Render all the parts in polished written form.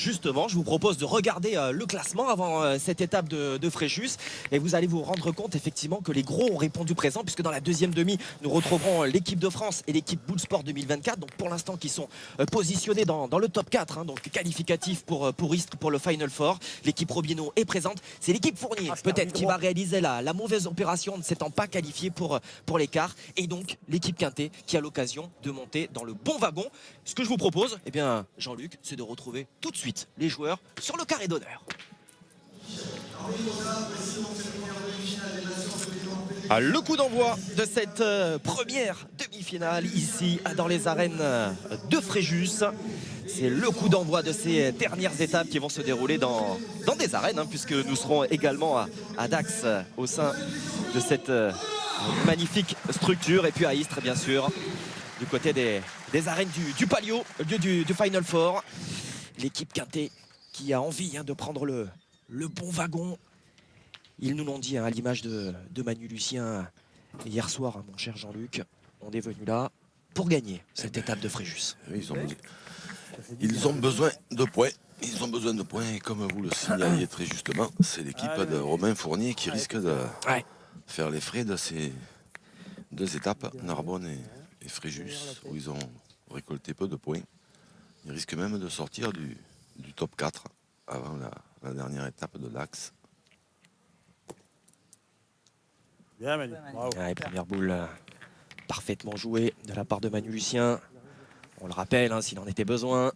justement, je vous propose de regarder le classement avant cette étape de Fréjus. Et vous allez vous rendre compte effectivement que les gros ont répondu présent, puisque dans la deuxième demi, nous retrouverons l'équipe de France et l'équipe Bullsport 2024. Donc pour l'instant, qui sont positionnés dans le top 4, hein, donc qualificatif pour Istres pour le Final Four. L'équipe Robino est présente. C'est l'équipe Fournier, peut-être, qui va réaliser la mauvaise opération en ne s'étant pas qualifiée pour l'écart. Et donc l'équipe Quintet qui a l'occasion de monter dans le bon wagon. Ce que je vous propose, eh bien, Jean-Luc, c'est de retrouver tout de suite les joueurs sur le carré d'honneur. Le coup d'envoi de cette première demi-finale ici dans les arènes de Fréjus. C'est le coup d'envoi de ces dernières étapes qui vont se dérouler dans des arènes, hein, puisque nous serons également à Dax au sein de cette magnifique structure. Et puis à Istres, bien sûr, du côté des arènes du Palio, du Final Four. L'équipe Quintet qui a envie, hein, de prendre le bon wagon. Ils nous l'ont dit, hein, à l'image de Manu Lucien hier soir, hein, mon cher Jean-Luc. On est venu là pour gagner cette étape de Fréjus. Ils ont besoin de points. Ils ont besoin de points et comme vous le signaliez très justement, c'est l'équipe de Romain Fournier qui risque de faire les frais de ces deux étapes, Narbonne et Fréjus, où ils ont récolté peu de points. Ils risquent même de sortir du top 4 avant la dernière étape de l'Axe. Bien, Manu. Bravo. Première boule parfaitement jouée de la part de Manu Lucien. On le rappelle, hein, s'il en était besoin,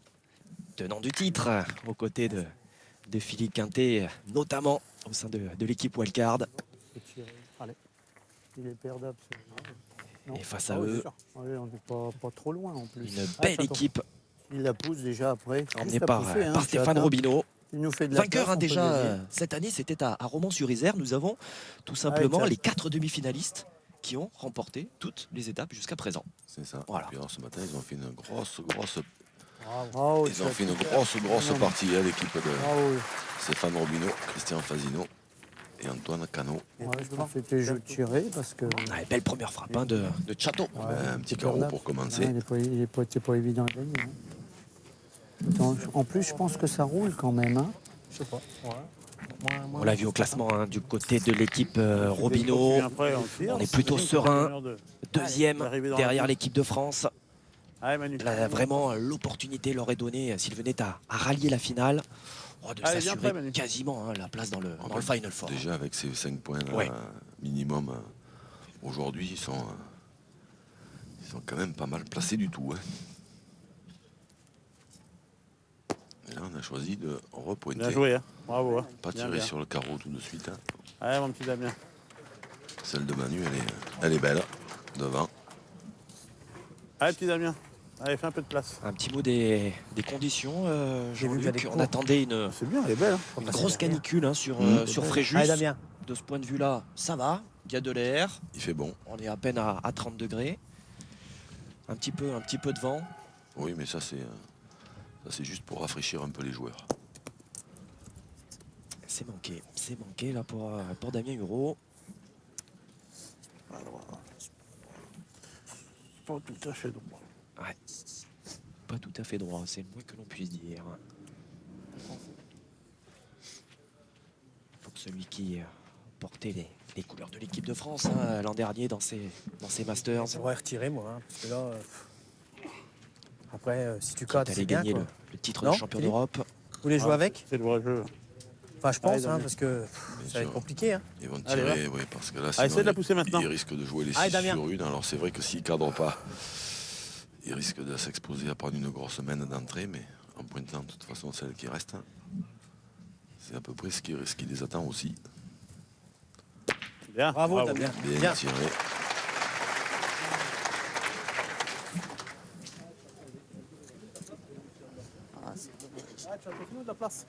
tenant du titre aux côtés de Philippe Quintet, notamment au sein de l'équipe Wildcard. Allez. Il est perdable. Et face à eux, on n'est pas trop loin en plus. une belle équipe Il la pousse déjà après. emmenée par Stéphane Robineau. Il nous fait de la Vainqueur, place, hein, on peut déjà le dire. cette année, c'était à Romans-sur-Isère. Nous avons tout simplement les 4 demi-finalistes qui ont remporté toutes les étapes jusqu'à présent. C'est ça. Voilà. Et puis alors, ce matin, ils ont fait une grosse Bravo, ils ont fait une grosse partie, hein, l'équipe de Bravo. Stéphane Robineau, Christian Fasino et Antoine Cano. Ouais, je pense que c'était jeu de tirer parce que. Belle première frappe, hein, de Chateau. Un petit carreau pour commencer. Il n'est pas évident à gagner. Hein. Donc, en plus, je pense que ça roule quand même. Hein. Je sais pas. Ouais. On l'a vu au classement, hein, du côté de l'équipe Robineau. On est plutôt serein. Deuxième derrière l'équipe de France. Là, vraiment, l'opportunité leur est donnée, s'ils venaient à rallier la finale, de s'assurer quasiment, hein, la place dans le Final Four. Déjà, avec ces 5 points minimum, aujourd'hui, ils sont quand même pas mal placés du tout. Hein. Et là, on a choisi de repointer. Bien joué, hein. Bravo. Hein. Pas tirer sur le carreau tout de suite. Hein. Allez, mon petit Damien. Celle de Manu, elle est belle, devant. Allez, petit Damien. Allez, fais un peu de place. Un petit mot des conditions, Jean-Luc. On attendait C'est bien, elle est belle. Hein. une grosse canicule, hein, sur Fréjus. Allez, Damien. De ce point de vue-là, ça va. Il y a de l'air. Il fait bon. On est à peine à 30 degrés. Un petit peu de vent. Oui, mais ça, c'est juste pour rafraîchir un peu les joueurs. C'est manqué là pour Damien Hureau. Pas tout à fait droit. Ouais. Pas tout à fait droit, c'est le moins que l'on puisse dire. Pour celui qui portait les couleurs de l'équipe de France, hein, l'an dernier dans ses Masters. J'aurais retiré moi, hein, parce que là, après, si tu Qui cadres, allait c'est bien. gagner Quoi. le titre Non, de champion Philippe d'Europe. Vous voulez jouer avec? C'est le vrai jeu. Enfin, je pense, Allez, hein, Damien. parce que ça va être compliqué. Hein. Ils vont Allez, tirer, oui, parce que là, Allez, essaie de la pousser maintenant. Ils risquent de jouer les 6 Allez, Damien. sur 1. Alors c'est vrai que s'ils ne cadrent pas, ils risquent de s'exposer à prendre une grosse mène d'entrée, mais en pointant de toute façon celle qui reste, c'est à peu près ce qui les attend aussi. Bien. Bravo, Damien. Bien tiré. Tu as continué de la place.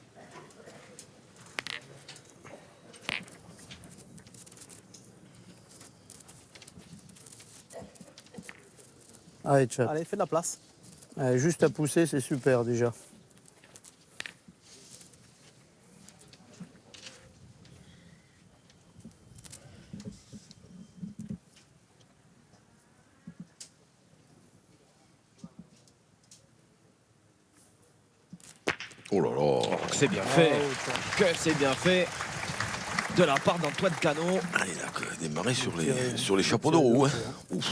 Allez, chat. Allez, fais de la place. Allez, juste à pousser, c'est super déjà. Oh là là. Que c'est bien fait. Que c'est bien fait de la part d'Antoine Cano. Ah, il a démarré sur les chapeaux de roue. Hein. Ouf.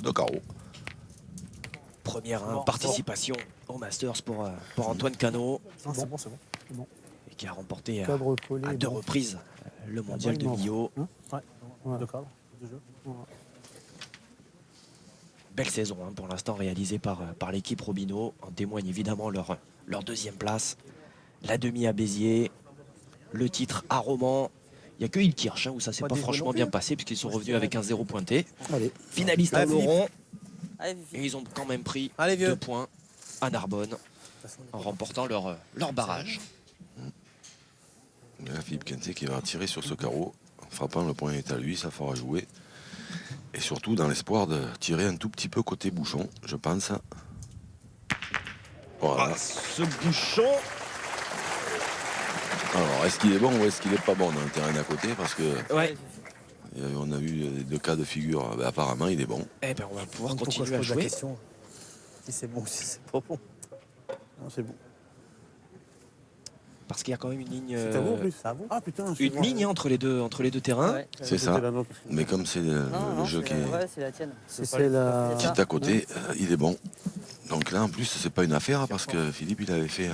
De carreau. Première participation au Masters pour Antoine Cano. Non, c'est bon, c'est bon. Et qui a remporté Cadre collé. à 2 reprises le mondial de Millau. Ouais, de cadre, de jeu. Belle saison pour l'instant réalisée par l'équipe Robino. En témoigne évidemment leur 2e place. La demi à Béziers. Le titre à Romans. Il n'y a que Ilkirch où ça s'est pas franchement bien passé puisqu'ils sont revenus avec un 0 pointé. Allez. Finaliste à Laurent. Allez, Et ils ont quand même pris Allez, 2 points à Narbonne en remportant leur barrage. Là, Philippe Quintet qui va tirer sur ce carreau. En frappant, le point est à lui, ça fera jouer. Et surtout dans l'espoir de tirer un tout petit peu côté bouchon, je pense. Voilà. Ah, ce bouchon. Alors, est-ce qu'il est bon ou est-ce qu'il est pas bon dans le terrain d'à côté? Parce que Ouais. on a vu 2 cas de figure. Ben, apparemment, il est bon. Eh ben on va pouvoir Pourquoi continuer je à pose la jouer. question si c'est bon ou si c'est pas bon. Non, c'est bon. Parce qu'il y a quand même une ligne, C'est à vous en plus. C'est à vous. Ah putain, une ligne entre les deux terrains. Ouais. C'est ça. Mais comme c'est le Non, jeu qui est ouais, c'est la tienne. C'est la. qui est à côté, il est bon. Donc là, en plus, c'est pas une affaire parce que Philippe, il avait fait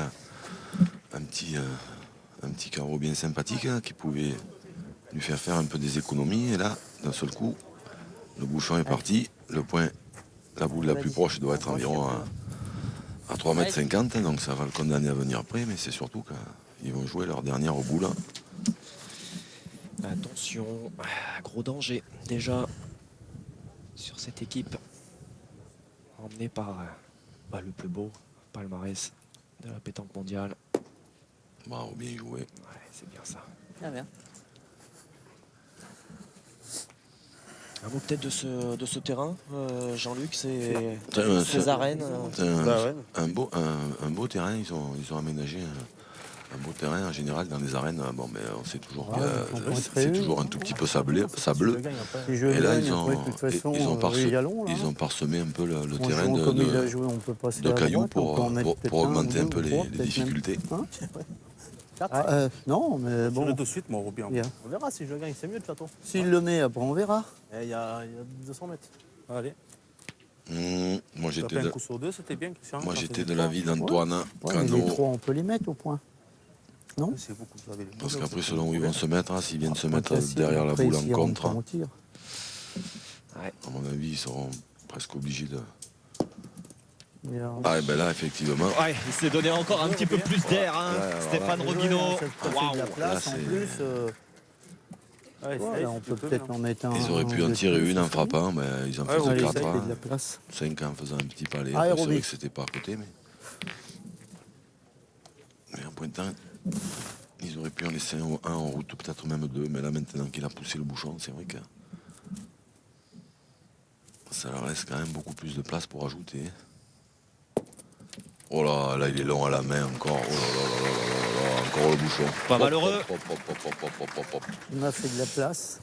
un petit carreau bien sympathique qui pouvait lui faire un peu des économies. Et là, d'un seul coup, le bouchon est parti. Le point, la boule la plus proche doit être environ à 3,50 m. Donc ça va le condamner à venir près. Mais c'est surtout qu'ils vont jouer leur dernière boule. Attention, gros danger déjà sur cette équipe emmenée par le plus beau palmarès de la pétanque mondiale. Bravo, bien joué. Ouais, c'est bien ça. Ah, bien. Un mot peut-être de ce terrain, Jean-Luc, ces C'est arènes. un beau terrain. Ils ont aménagé un beau terrain en général dans les arènes. Bon, mais on sait toujours que c'est toujours un tout petit peu sableux. Si je Et là, gagne, après, de toute façon, ils ont parsemé un peu le terrain comme il a joué, on peut passer de à cailloux droite, on peut en mettre pour peut-être augmenter un un ou peu deux, les peut-être même. difficultés. Hein non, mais bon, de suite, moi, bien. Bien. On verra si je gagne, c'est mieux le château. s'il le met, après on verra. Il y a 200 mètres. Allez. Moi, Tu as fait un coup sur 2, c'était bien, Christian. j'étais de l'avis d'Antoine Ouais, mais les Cano. trois, on peut les mettre au point. Non. C'est beaucoup. Parce qu'après, selon où ils vont se mettre, s'ils viennent se mettre Après, si derrière la après, boule si en on contre, prend au tir. à mon avis, ils seront presque obligés de. Et alors, Ah, et ben là, effectivement. Ouais, il s'est donné encore un petit peu plus d'air, Stéphane Robino. ça fait de la place Là, en c'est- plus. Voilà, on peut peut-être en mettre un. Ils auraient pu en de tirer plus, une en c'est frappant, mais ils en fini. faisaient Allez, 4. ça fait de la place. 5 en faisant un petit palais. Ah, Après, c'est vrai aérobic. que c'était pas à côté, mais en pointant, ils auraient pu en laisser un en route, ou peut-être même 2. Mais là, maintenant qu'il a poussé le bouchon, c'est vrai que ça leur laisse quand même beaucoup plus de place pour ajouter. Oh là, là, il est long à la main encore. Oh là là là là là là là, encore le bouchon. Pas malheureux. On a fait de la place.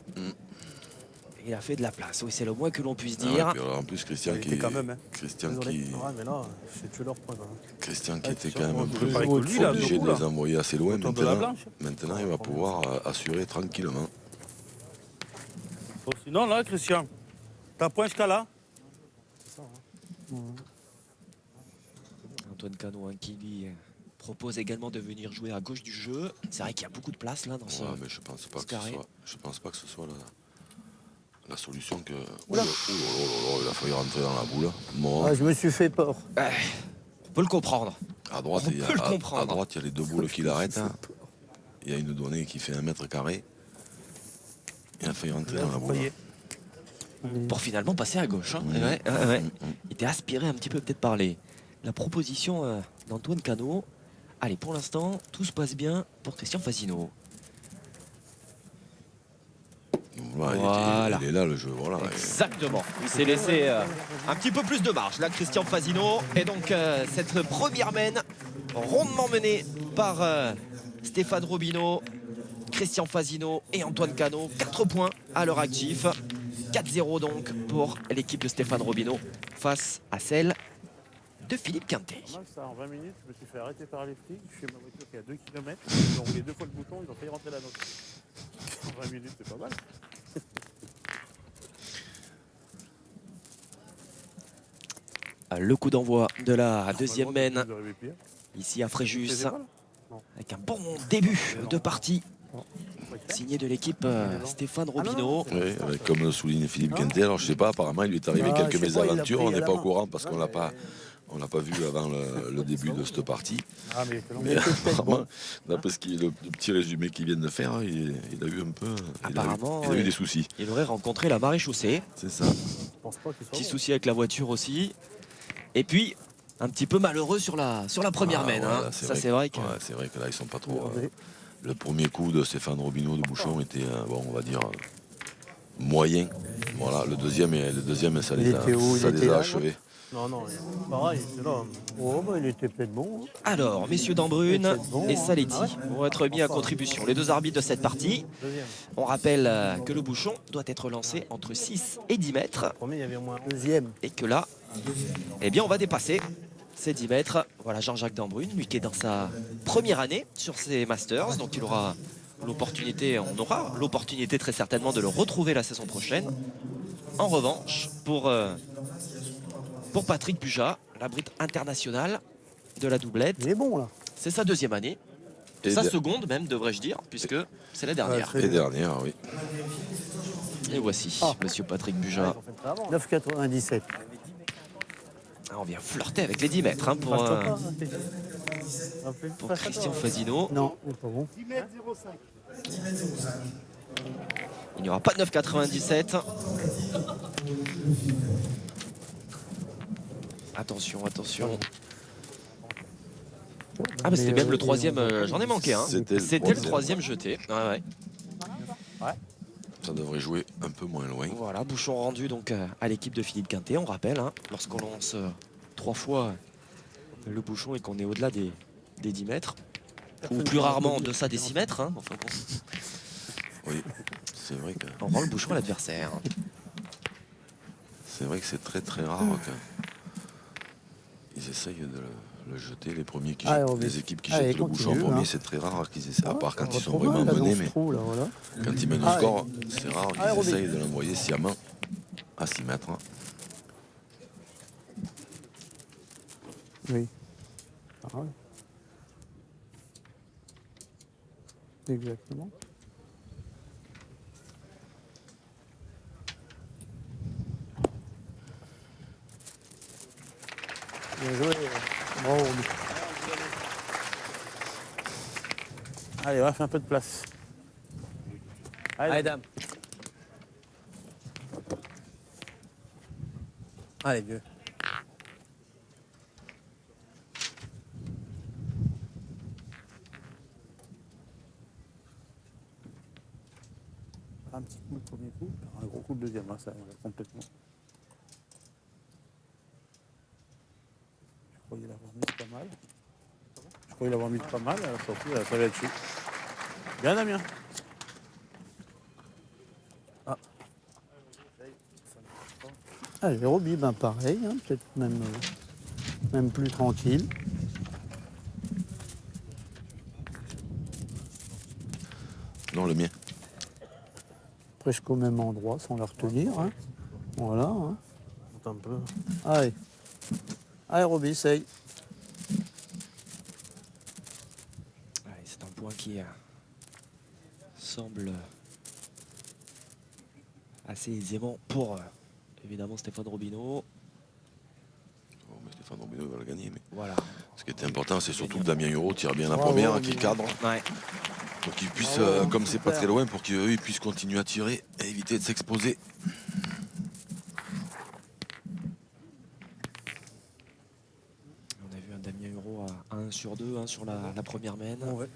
Il a fait de la place, oui, c'est le moins que l'on puisse Ah ouais, dire. puis alors, en plus, Christian qui, quand même, hein. Christian Désolé. qui, Ouais, mais là, j'ai tué leur point. Christian qui était Christian, quand même un on peu peut parler que lui, là, obligé beaucoup, de là. les envoyer assez loin. Autour de la Maintenant, blanche. maintenant, il va pouvoir assurer tranquillement. Sinon, là, Christian, t'as point jusqu'à là? Antoine Cano qui lui propose également de venir jouer à gauche du jeu. C'est vrai qu'il y a beaucoup de place là dans ce. Ouais, mais je pense pas ce que carré. je pense pas que ce soit la solution que. Oh là là là là, il a failli rentrer dans la boule. Bon, Ah, je me suis fait peur. On peut le comprendre. à droite, on il y a, peut le à comprendre. droite, il y a les deux boules qui l'arrêtent. Il y a une donnée qui fait 1 mètre carré. Il a failli rentrer dans la boule. Pour finalement passer à gauche. Ouais. Il était aspiré un petit peu peut-être par la proposition d'Antoine Cano. Allez, pour l'instant, tout se passe bien pour Christian Fasino. Voilà, il est là le jeu. Voilà. Exactement. Il s'est laissé un petit peu plus de marge, là, Christian Fasino. Et donc, cette première mène, rondement menée par Stéphane Robino, Christian Fasino et Antoine Cano. 4 points à leur actif. 4-0 donc pour l'équipe de Stéphane Robino face à celle de Philippe Quintet. Moi, ça, en 20 minutes, je me suis fait arrêter par les flics. Je suis ma voiture qui est à 2 km. Ils ont roulé 2 fois le bouton, ils ont failli rentrer la note. En 20 minutes, c'est pas mal. Le coup d'envoi de la deuxième Normalement, mène vous auriez pire. ici à Fréjus, C'est pas là. avec un bon début de partie signé de l'équipe Stéphane Robineau. Oui, comme le souligne Philippe Quintet. Alors je sais pas, apparemment il lui est arrivé Ah, quelques je sais pas, il l'a mésaventures. pris On à n'est la pas au main. courant parce qu'on l'a pas vu avant le début de cette partie. Ah, mais c'est long. Mais apparemment, d'après le petit résumé qu'ils viennent de faire, il a eu un peu. Apparemment, il a eu des soucis. Il aurait rencontré la maréchaussée. C'est ça. Je pense pas qu'il soit Petit bon. souci avec la voiture aussi. Et puis, un petit peu malheureux sur la première Ah, mène. voilà, hein. Ça, c'est vrai que. Ouais, c'est vrai que là, ils sont pas trop. Le premier coup de Stéphane Robineau de Bouchon était, bon, on va dire, moyen. Voilà, le deuxième, ça Il les était où? Il ça les était a là, achevés. Non, pareil, c'est là. Oh, bah, il était peut-être bon. Hein. Alors, messieurs d'Ambrune C'est bon, et hein. Saletti Ah ouais vont être mis à contribution. Les deux arbitres de cette partie. Deuxième. On rappelle que le bouchon doit être lancé entre 6 et 10 mètres. Premier, il y avait au moins. Deuxième. Et que là, eh bien, on va dépasser ces 10 mètres. Voilà Jean-Jacques d'Ambrune, lui qui est dans sa première année sur ses Masters. Donc il aura l'opportunité, on aura l'opportunité très certainement de le retrouver la saison prochaine. En revanche, pour Patrick Buja, l'arbitre international de la doublette, Il est bon, là. c'est sa deuxième année. Et Sa de- seconde même, devrais-je dire, puisque c'est la dernière. Et dernière, oui. Et voici monsieur Patrick Ah, Buja. ils ont fait le travail. 9,97. Ah, on vient flirter avec les 10 mètres hein, pour Christian Fasino. Non, il est pas bon. Il n'y aura pas de 9,97. Attention, attention. Ah bah c'était même le troisième, j'en ai manqué hein. C'était le C'était le troisième. troisième jeté. Ouais, ouais. Ça devrait jouer un peu moins loin. Voilà, bouchon rendu donc à l'équipe de Philippe Quintet. On rappelle, hein, lorsqu'on lance 3 fois le bouchon et qu'on est au-delà des 10 mètres, ou plus rarement en deçà des 6 mètres, hein, enfin, bon, Oui, c'est vrai que on rend le bouchon à l'adversaire. c'est très très rare qu'ils essayent de le jeter. Les premiers qui Ah, jettent, on les va- équipes qui Allez, jettent le bouchon en continue, premier, hein. c'est très rare qu'ils essaient. À part quand On ils sont retrouve vraiment là, dans menés, ce mais trou, là, voilà. quand ils mènent au Ah, score, c'est rare qu'ils Allez, Roby. essayent de l'envoyer sciemment à 6 mètres. Oui. Ah ouais. Exactement. Bien joué. Bravo. Roby. Allez, on va faire un peu de place. Allez, dame. Allez, vieux. Un petit coup le premier coup, un gros coup le deuxième, hein, ça va complètement. Je croyais l'avoir mis pas mal. Je croyais l'avoir mis pas mal, surtout ça va être chaud. Bien Damien. Allez, Roby, ben pareil, hein, peut-être même plus tranquille. Non, le mien. Presque au même endroit, sans la retenir. Hein. Voilà. Hein. Monte un peu. Allez. Allez, Roby, essaye. Allez, c'est un point qui semble assez aisément pour évidemment Stéphane Robineau. Bon, mais Stéphane Robineau va le gagner. Mais Voilà. ce qui était important, c'est surtout que Damien Huro tire bien la Bravo, première, Robineau. qu'il cadre. Ouais. Pour qu'ils puissent, Bravo, comme c'est pas super. très loin, pour qu'ils puissent continuer à tirer et éviter de s'exposer. On a vu un Damien Huro à 1 sur 2 hein, sur la première mène. Ouais.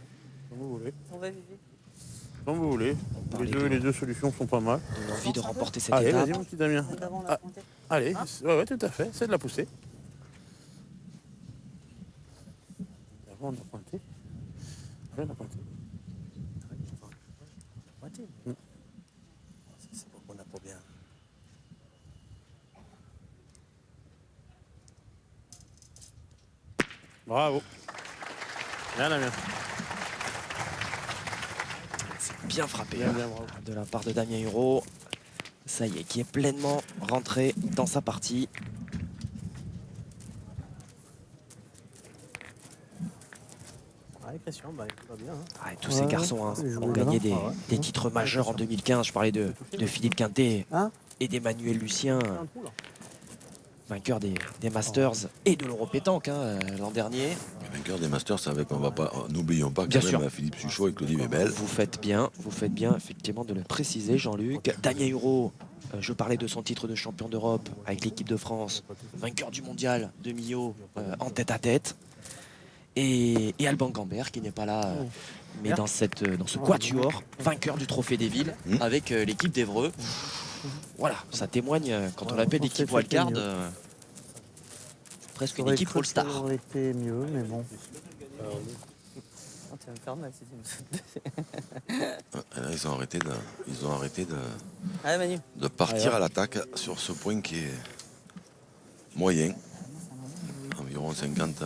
Comme vous voulez. On va vivre. Comme vous voulez. parlait Les deux solutions sont pas mal. On a envie de remporter cette Allez, étape. vas-y mon petit Damien. Avant Ah. la pointée. Allez, ouais, tout à fait, c'est de la poussée. Avant on a pointé. Après on a pointé. Pointé. C'est pour qu'on a pas bien. Bravo. Bien, Damien. Bien frappé Bien, hein, bien, bravo. de la part de Damien Huro. Ça y est, qui est pleinement rentré dans sa partie. Ouais, Christian, bah, tout va bien. Hein. Ah, et tous ces garçons hein, ils jouent ont bien. gagné Ah ouais. des titres majeurs en 2015. Je parlais de Philippe Quintet Hein et d'Emmanuel Lucien, C'est un trou, là. vainqueur des Masters et de l'Euro Pétanque hein, l'an dernier. Les vainqueurs des Masters, c'est avec, on va pas, n'oublions pas Bien quand sûr. même Philippe Suchot et Claudie Webel. Vous faites bien effectivement de le préciser, Jean-Luc. Damien Huro, je parlais de son titre de champion d'Europe avec l'équipe de France, vainqueur du mondial de Millau en tête à tête. Et Alban Gambert qui n'est pas là, mais dans ce quatuor, vainqueur du Trophée des Villes avec l'équipe d'Evreux. Voilà, ça témoigne quand on l'appelle l'équipe Wildcard, presque une équipe All-Star. Ça aurait été mieux, mais bon. Oh, tu vas me faire mal si tu me sautes. Et là, ils ont arrêté Allez, Manu. de partir à l'attaque sur ce point qui est moyen. Environ 50,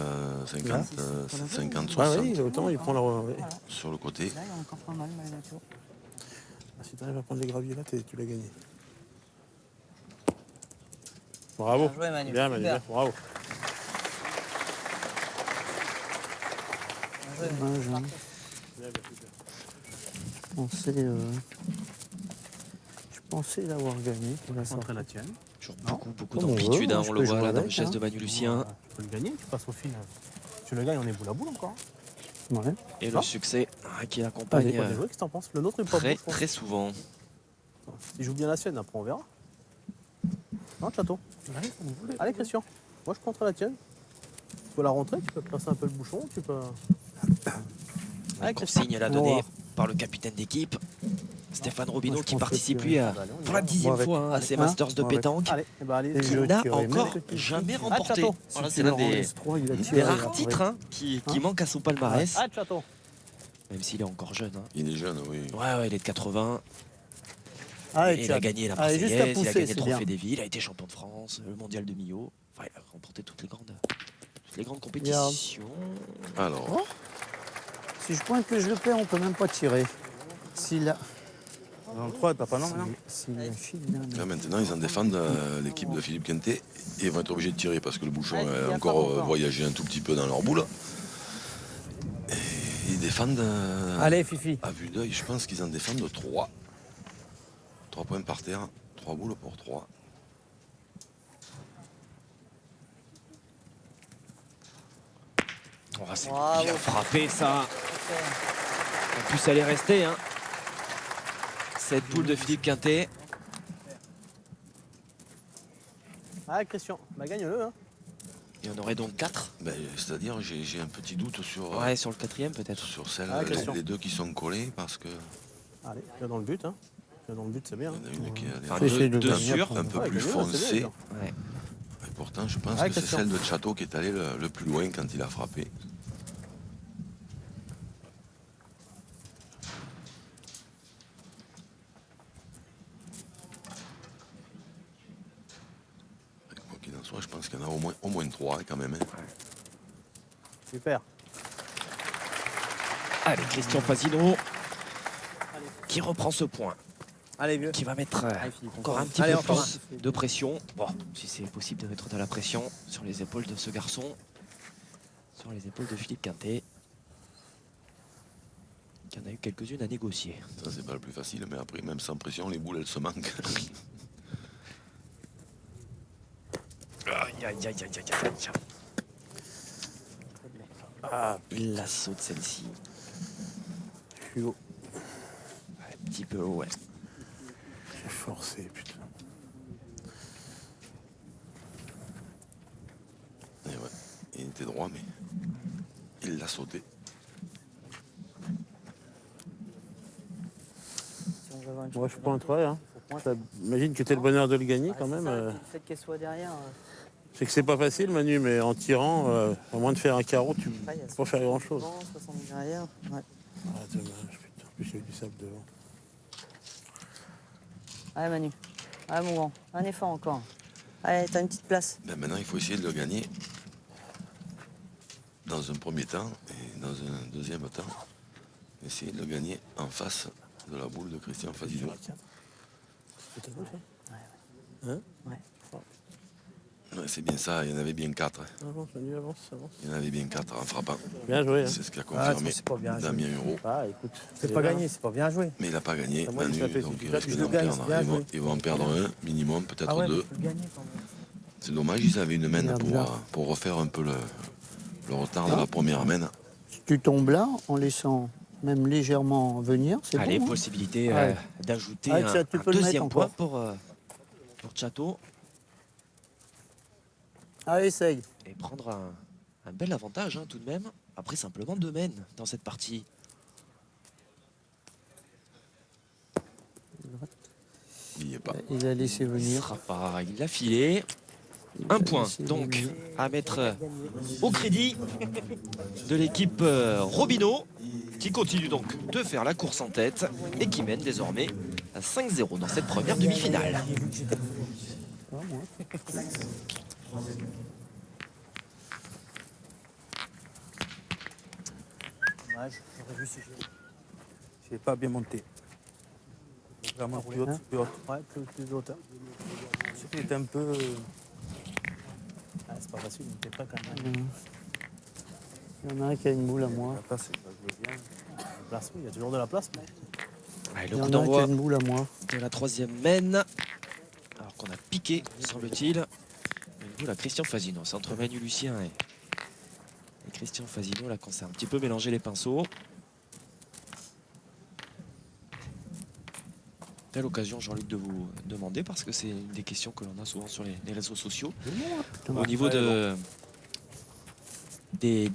60 oui, autant il prend la. Ouais. sur le côté. Là, il y a encore pas mal, malgré tout. Ah, si tu arrives à prendre les graviers là, tu l'as gagné. Bravo. Bien joué, Manu. Bien, Manu. Super. Bien, bravo. Dommage, hein. Je pensais l'avoir gagné pour la sortie. la tienne. Toujours beaucoup Comme on d'amplitude, veut, hein, je on peux le voit jouer là dans le avec, geste hein. de Manu Lucien. Tu peux le gagner, tu passes au final. Tu le gagnes, on est boule à boule encore. Ouais. Et le succès qui Allez, l'accompagne bien joué, qu'est-ce que t'en penses? Le nôtre est pas très, bon, je pense. très souvent. Il joue bien la sienne, après on verra. Non, Château. Allez, Christian. Moi, je prendrai la tienne. Tu peux la rentrer, tu peux passer un peu le bouchon, tu peux. Une consigne la donnée par le capitaine d'équipe, Stéphane Robineau, Moi, je qui pense que participe tu- lui on y pour la va. 10e Bon, avec- fois hein, à ces hein Masters de Bon, avec- pétanque. Allez, allez. Et Qui je n'a tirerai encore même. jamais Ah, remporté. Château. Voilà, Si c'est tu l'un leur en des laisses trois, il a tiré, rares après. titres hein, qui manquent à son palmarès, Ah, Château. même s'il est encore jeune. hein. Il est jeune, oui. Ouais, il est de 80. Allez, Et il tiens. a gagné la Allez, juste à Marseillaise, il a pousser, gagné c'est le Trophée bien. des Villes, il a été champion de France, le mondial de Millau. Enfin, il a remporté toutes les grandes compétitions. Alors, Si je pointe que je le perds, on peut même pas tirer. S'il a... Dans le 3, t'as pas non maintenant S'il a file là, mais- là, maintenant, ils en défendent l'équipe de Philippe Quintet et ils vont être obligés de tirer parce que le bouchon Allez, il y a a encore pas encore. voyagé un tout petit peu dans leur boule. Et ils défendent Allez, Fifi. à vue d'œil, je pense qu'ils en défendent 3. 3 points par terre, 3 boules pour 3. Oh, c'est Bravo. bien frappé ça. En plus, elle est restée. Hein. Cette boule de Philippe Quintet. Ah, Christian. Bah, gagne-le. Hein. Il y en aurait donc 4. Ben, c'est-à-dire, j'ai un petit doute sur, Ouais, sur le 4e peut-être. sur celles, Ah, question. les deux qui sont collés parce que Allez, viens dans le but. Hein. Viens dans le but, c'est bien. il y en a une qui Enfin, est essayer de deux gagner sûrs. après. un peu Ouais, plus gagne-le, c'est foncée. bien, Ouais. Et pourtant, je pense Ah, que c'est question. celle de Château qui est allée le plus loin quand il a frappé. Quoi qu'il en soit, je pense qu'il y en a au moins 3 quand même. Hein. Super. Allez, Christian Fasino qui reprend ce point, Allez, vieux. qui va mettre Allez, Philippe, encore un petit Allez, peu encore plus de pression. Bon, si c'est possible de mettre de la pression sur les épaules de ce garçon, sur les épaules de Philippe Quintet, qui en a eu quelques-unes à négocier. Ça, c'est pas le plus facile, mais après, même sans pression, les boules, elles se manquent. Aïe, aïe, aïe, aïe, aïe, aïe. Ah, il la saute celle-ci. Je suis haut. Un petit peu haut, ouais. J'ai forcé, putain. Et ouais, il était droit, mais il l'a sauté. Si on veut avoir une Moi, je chance pointerais. Hein. faut pointer. J'imagine que t'as le bonheur de le gagner Ah, quand c'est même. ça, le fait qu'elle soit derrière. Je sais que c'est pas facile, Manu, mais en tirant, à moins de faire un carreau, tu Après, il y a peux pas faire 60 grand-chose. devant, 60 derrière. Ouais. Ah, dommage, putain. En plus, il y a eu du sable devant. Allez, Manu. Allez, mon grand. Un effort encore. Allez, t'as une petite place. Ben, maintenant, il faut essayer de le gagner. dans un premier temps et dans un deuxième temps, essayer de gagner en face de la boule de Christian Fazino. C'est tout ça. Hein? Ouais, c'est bien ça, il y en avait bien 4. Avance, Manu, avance, avance. Il y en avait bien 4 en frappant. Bien joué. Hein. C'est ce qu'a Ah, confirmé c'est pas bien joué. Damien Hureau. Ah, écoute. C'est pas gagné, c'est pas bien joué. Mais il n'a pas gagné, Ah, moi, il Manu, s'appelle, donc si il tu risque tapes, d'en je gagne, perdre. bien Ils vont, joué. ils vont en perdre un, minimum, peut-être Ah ouais, mais deux. faut le gagner quand même. C'est dommage, ils avaient une main Regarde là. pour refaire un peu le retard de la première main. Si tu tombes là, en laissant même légèrement venir, c'est Allez, bon. hein. possibilité Ouais. d'ajouter Ah, un, tiens, tu un peux le mettre deuxième point encore. pour Chateau Allez, essaye. et prendre un bel avantage hein, tout de même. Après simplement 2 mènes dans cette partie. Il n'y est pas. Il a laissé Il venir. sera pas, il l'a filé. Il Un a point laissé donc venir. à mettre au crédit de l'équipe Robineau qui continue donc de faire la course en tête et qui mène désormais à 5-0 dans cette première demi-finale. Ah, moi. Dommage, j'aurais vu si j'ai pas bien monté. Vraiment plus haute, plus haute. Ouais, plus haute. Je sais qu'il était un peu. Ah, c'est pas facile, il n'était pas quand même. Il y en a un qui a une boule à moi. La place, je veux bien. La place, oui, il y a toujours de la place. Mais... Allez, Il le y coup en a un qui a d'envoi une boule à moi. de la 3e mène. Alors qu'on a piqué, semble-t-il, une boule à Christian Fazino. C'est entre Manu Lucien et Christian Fazino là qu'on s'est un petit peu mélangé les pinceaux. Telle occasion, Jean-Luc, de vous demander, parce que c'est une des questions que l'on a souvent sur les réseaux sociaux. Au niveau des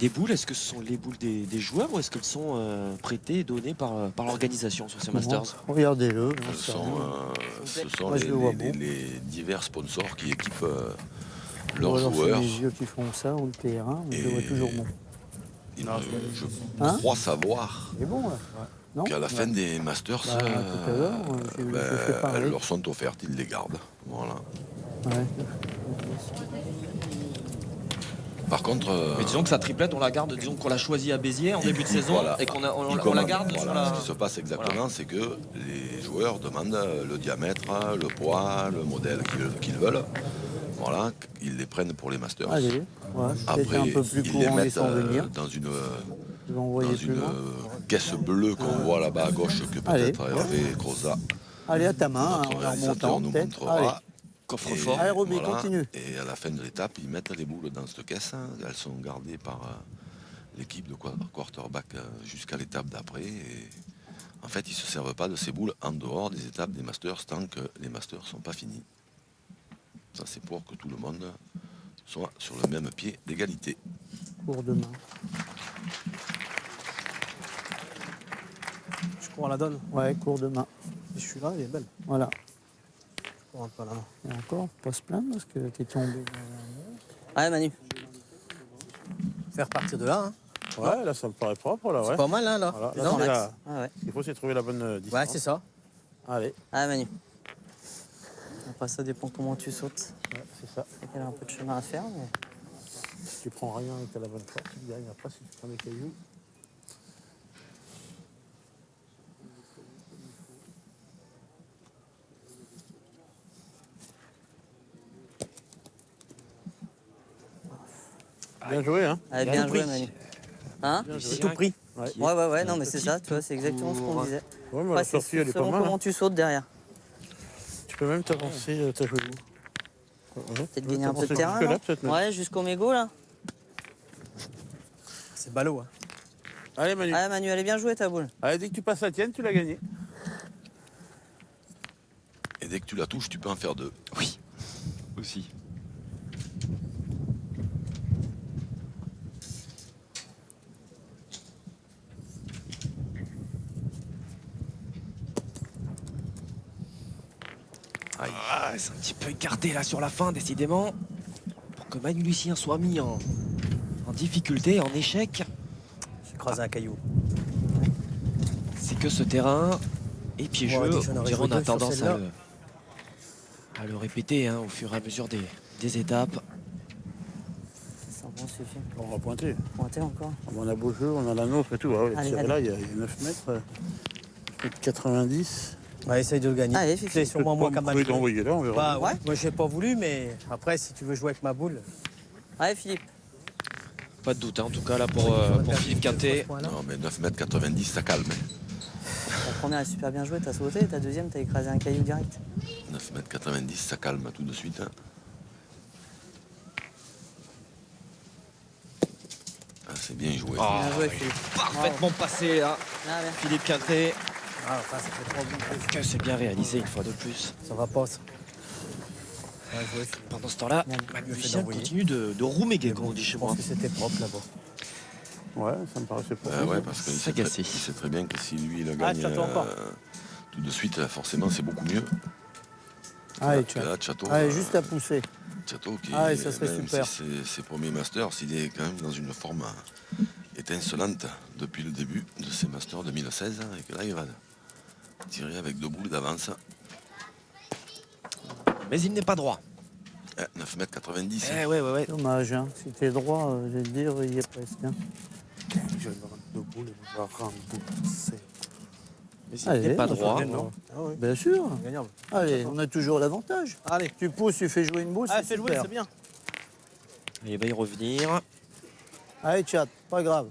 boules, est-ce que ce sont les boules des joueurs ou est-ce qu'elles sont prêtées et données par l'organisation sur ces Masters? Regardez-le. Ce sont Moi, je le vois beau. les divers sponsors qui équipent Ou leurs alors c'est joueurs. les yeux qui font ça, ou le terrain, mais je le vois Et- toujours bon. Je Hein crois savoir Il est bon, là. Non qu'à la fin des Masters, Bah, tout à l'heure, j'ai fait pareil. elles leur sont offertes, ils les gardent. Voilà. Ouais. Par contre, Mais disons que sa triplette, on la garde, disons qu'on l'a choisie à Béziers en début de saison voilà. et qu'on on ils la commandent. garde sur Voilà. la... Ce qui se passe exactement, c'est que les joueurs demandent le diamètre, le poids, le modèle qu'ils veulent. Voilà, ils les prennent pour les Masters. Allez, ouais, c'était Après, un peu plus ils les court en mettent laissant venir. dans une, Je vais envoyer dans plus une loin. caisse bleue qu'on voit là-bas à gauche, que Allez. peut-être Hervé Croza, Allez, à ta main, notre en réalisateur, remontant, nous peut-être. montrera. Allez. Coffre-fort. Allez, Roby, continue. Et à la fin de l'étape, ils mettent les boules dans cette caisse. Elles sont gardées par l'équipe de quarterback jusqu'à l'étape d'après. Et en fait, ils ne se servent pas de ces boules en dehors des étapes des Masters tant que les Masters ne sont pas finis. Ça, c'est pour que tout le monde soit sur le même pied d'égalité. Pour demain. Je cours à la donne. Ouais, cours demain. Je suis là, elle est belle. Voilà. Je rentre pas là. Et encore, pas se plaindre parce que t'es tombé. Ouais, Manu. Faire partir de là. Hein. Ouais, là, ça me paraît propre, là, C'est ouais. pas mal, hein, là. Voilà, C'est là, dans c'est l'axe. la- Ah ouais. Ce qu'il faut, c'est trouver la bonne distance. Ouais, c'est ça. Allez, Ah, Manu. Après, ça dépend comment tu sautes. ouais, c'est ça. Il y a un peu de chemin à faire, mais... Si tu prends rien et que tu as la bonne force, tu gagnes. Après, si tu prends des cailloux, bien joué, hein. Allez, Bien bien joué, pris. Manu. Hein Lucien, Tout pris. Ouais. Ouais, non, mais c'est ça, tu vois, c'est exactement ce qu'on disait. Ouais, mais Après, la c'est sortie, elle est pas selon mal. comment hein. tu sautes derrière. Tu peux même t'avancer, t'as joué où Peut-être gagner un peu de terrain, Jusque-là, non peut-être même. Ouais, jusqu'au mégot, là. C'est ballot. Hein. Allez, Manu. Allez, Manu, elle est bien jouée, ta boule. Allez, dès que tu passes la tienne, tu l'as gagné. Et dès que tu la touches, tu peux en faire deux. Oui, aussi. Ah, c'est un petit peu écarté là sur la fin, décidément. Pour que Manu Lucien soit mis en difficulté, en échec, J'ai crasé un caillou. c'est que ce terrain est piégeux. Ouais, j'en On aurais dirait joué on a deux sur tendance celle-là. à le répéter hein, au fur et à mesure des étapes. C'est Bon, suffit. On va pointer. Pointer encore. On a beau jeu, on a la nôtre et tout. Ah ouais, Allez, tirer allez. là, il y a 9 mètres. 90. Ouais, essaye de le gagner. Allez, Fifi. C'est sûrement moi qui a mal joué. D'envoyer là, on verra. Bah Ouais. ouais, moi j'ai pas voulu, mais après si tu veux jouer avec ma boule. Allez, Philippe. Pas de doute, hein, en tout cas là pour Philippe Quintet. Non, mais 9,90 m, ça calme. Ta première est super bien jouée, t'as sauté. Ta deuxième, t'as écrasé un caillou direct. 9,90 m, ça calme tout de suite. Hein. Ah, c'est bien joué. Ah, Bien joué, Philippe. parfaitement passé là, Ah, bien. Philippe Quintet. Ah, enfin, ça fait 3 boules. Que c'est bien réalisé une fois de plus. Ça va pas ça. Ouais, joué, Philippe. Pendant ce temps-là, Bien. Manu Le fait Lucien d'envoyer. continue de rouméguer, comme on dit chez Je moi. pense que c'était propre là-bas. Ouais, ça me paraissait pas. Ouais, parce qu'il sait, S'agacer. il sait très bien que si lui il le Ah, gagne Château encore. tout de suite, forcément c'est beaucoup mieux. Allez, Que là, Château, Allez, juste à pousser. Château qui, Ah, et ça serait même super. si c'est ses premiers masters, il est quand même dans une forme étincelante depuis le début de ses masters 2016 et que là il va tirer avec 2 boules d'avance. Mais il n'est pas droit. 9,90 m. Eh ouais. Dommage, hein. Si t'es droit, je vais te dire, il y est presque. Hein. Je vais me rendre 2 boules et je vais rendre boule. Mais il Allez, n'est pas on droit. Bien, non Ah ouais. Bien sûr. Gagnable. Allez, on a toujours l'avantage. Allez. Tu pousses, tu fais jouer une boule, Ah, c'est fais jouer, super. c'est bien. Il va y revenir. Allez, chat, pas grave.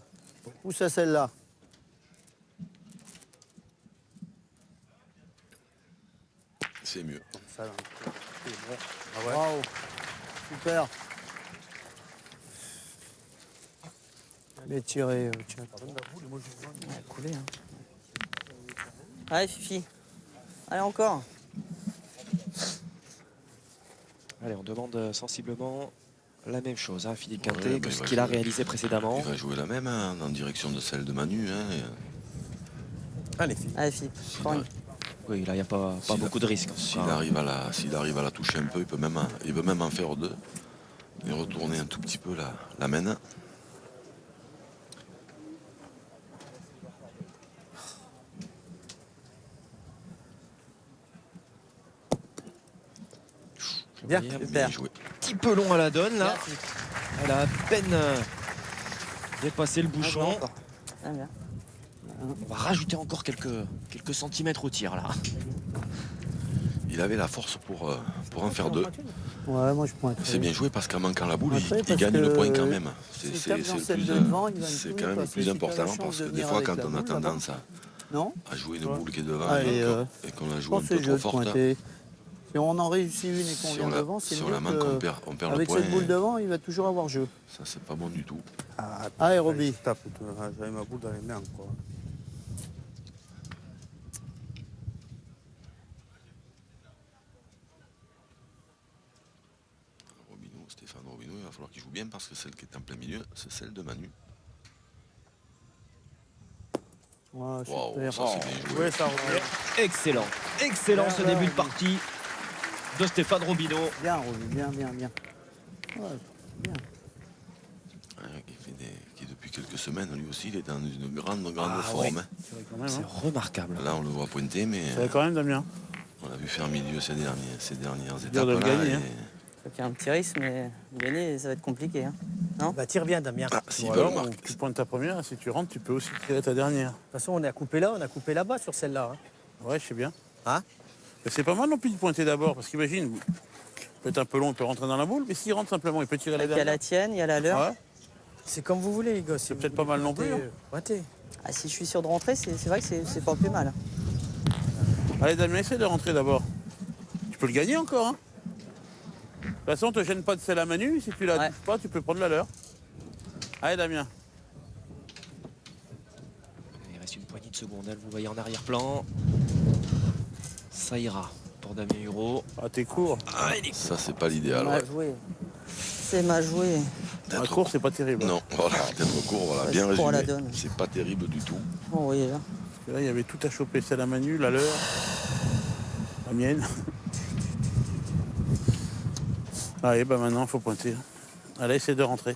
Pousse à celle-là. C'est mieux. Ça, là, Ah ouais. Bravo. Super. Bien tiré, chat. Ouais, coulé, hein. Allez, Fifi. Allez, encore. Allez, on demande sensiblement la même chose à Philippe Quintet Ouais, que mais ce il va qu'il a jouer. réalisé précédemment. Il va jouer la même hein, en direction de celle de Manu. Hein, Allez, Philippe. Allez, Philippe. S'il Prends une. Oui, là, il n'y a pas S'il beaucoup de risques. en tout S'il cas. arrive, s'il arrive à la toucher un peu, il peut même en faire 2 et retourner un tout petit peu la main. Bien. Bien, Bien joué. petit peu long à la donne là. Bien, Philippe. Elle a à peine dépassé le bouchon. Encore. Ah, bien. On va rajouter encore quelques centimètres au tir là. Il avait la force pour en faire 2. Ouais, moi je pointe. C'est bien joué parce qu'en manquant la boule, Après, il parce gagne le que point quand même. s'il tape dans celle de devant, il gagne c'est tout, quand même le parce que plus si t'as la important chance parce de que des venir fois, avec quand la on a boule, là-bas. tendance Non à jouer une boule qui est devant Allez, et qu'on la je joue pense un que c'est peu le jeu trop de forte, pointer. Si on en réussit une et qu'on si vient on la, devant, c'est si on mieux la manque, on perd le avec point. cette boule devant, il va toujours avoir jeu. Ça, c'est pas bon du tout. Ah, Allez, Roby. je tape, j'avais ma boule dans les mains, quoi. Stéphane Robineau, il va falloir qu'il joue bien parce que celle qui est en plein milieu, c'est celle de Manu. Ouais, Waouh, super. ça c'est bien joué. ouais, ça revient. Excellent. Excellent ce début de partie de Stéphane Robineau. Bien, Roby, bien. Ouais, bien. Qui depuis quelques semaines, lui aussi, il est dans une grande Ah, forme. ouais. hein. C'est vrai quand même, C'est hein. remarquable. Là, on le voit pointer, mais C'est vrai quand même, Damien. on l'a vu faire milieu ces dernières dur étapes. de le Là, gagner, hein. Faut qu'il y ait un petit risque, mais gagner, ça va être compliqué. Hein. Bah tire bien, Damien. Ah, De s'il Ou veut alors, le marquer. tu pointes ta première, et si tu rentres, tu peux aussi tirer ta dernière. toute façon, on a coupé là, on a coupé là-bas sur celle-là. Hein. Ouais, je sais bien. Hein Mais c'est pas mal non plus de pointer d'abord, parce qu'imagine, peut être un peu long, il peut rentrer dans la boule, mais s'il rentre simplement, il peut tirer la Il y a dernière. la tienne, il y a la leur. Ouais. C'est comme vous voulez, les gars. C'est peut-être pas mal non plus, hein. Pointez. Ah, si je suis sûr de rentrer, c'est vrai que c'est pas plus mal. Allez, Damien, essaie de rentrer d'abord. Tu peux le gagner encore, hein. De toute façon, te gêne pas de celle à Manu, si tu la Ouais. touches pas, tu peux prendre la leur. Allez, Damien. Il reste une poignée de secondes. Vous voyez en arrière-plan. Ça ira pour Damien Huro. Ah, t'es court. Ça, c'est pas l'idéal. Mal Ouais. joué. C'est mal joué. La course, c'est pas terrible. Non, voilà, peut-être court, voilà, Ouais, bien c'est pour la résumé. donne. C'est pas terrible du tout. Oh, vous voyez là. Parce que là, il y avait tout à choper. Celle à Manu, la leur, la mienne. Allez, bah maintenant, il faut pointer. Allez, essaie de rentrer.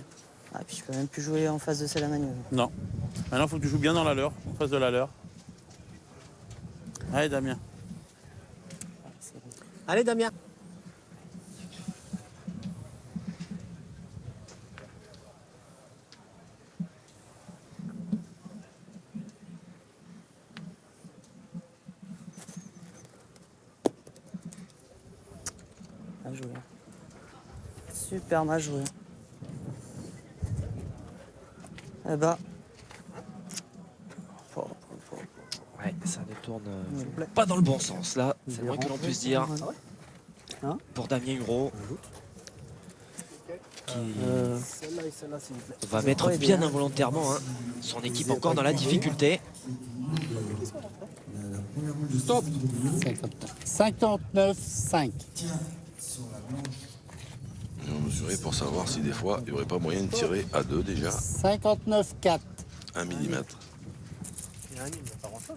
Ah, puis je peux même plus jouer en face de celle à Manu. Non. Maintenant, il faut que tu joues bien dans la leur, en face de la leur. Allez, Damien. Allez, Damien. Bien joué. Super mal joué. Eh ben. Ouais, ça ne tourne pas dans le bon sens là, c'est le moins que l'on puisse dire. Hein Pour Damien Hureau. Qui Celle-là et celle-là, s'il vous plaît. va mettre bien involontairement hein, son équipe encore dans la difficulté. Stop. 59,5. Et on mesurait pour savoir si des fois, il n'y aurait pas moyen de tirer à 2 déjà, 59,4. 1 mm. Il y a un 1000, pas grand-chose.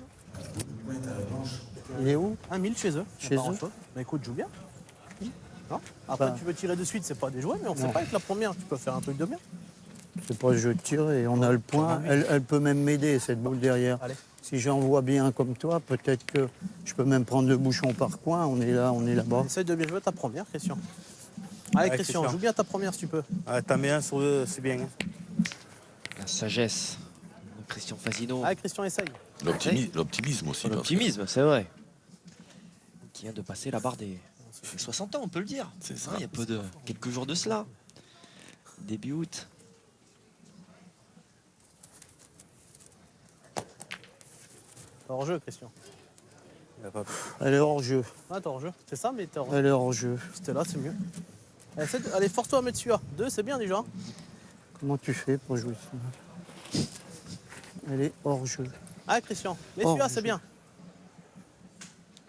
Il est où? 1000 chez eux. Chez pas eux. grand-chose. Mais écoute, joue bien. Non après, Bah. tu veux tirer de suite, c'est pas déjoué, mais on sait pas avec la première, tu peux faire un truc de bien. C'est pas le jeu de tir et on a le point. Elle peut même m'aider, cette boule derrière. Allez. Si j'en vois bien comme toi, peut-être que je peux même prendre le bouchon par coin. On est là-bas. Essaye de bien jouer ta première, Christian. Allez, Christian, Christian. joue bien ta première si tu peux. Ah, t'en mets un sur eux, c'est bien. Hein. La sagesse de Christian Fasino. Allez, Christian, essaye. L'optimisme aussi. parce que L'optimisme, c'est vrai. Qui vient de passer la barre des 60 ans, on peut le dire. C'est ça. Il y a quelques jours de cela. Début août. T'es hors jeu, Christian. Elle est hors jeu. Ah, t'es hors jeu. C'est ça, mais t'es hors jeu. Elle est hors jeu. C'était là, c'est mieux. Allez, force-toi à mettre celui-là. 2, c'est bien déjà. Comment tu fais pour jouer ça? Elle est hors jeu. Allez, Christian, mets Hors celui-là, jeu. c'est bien.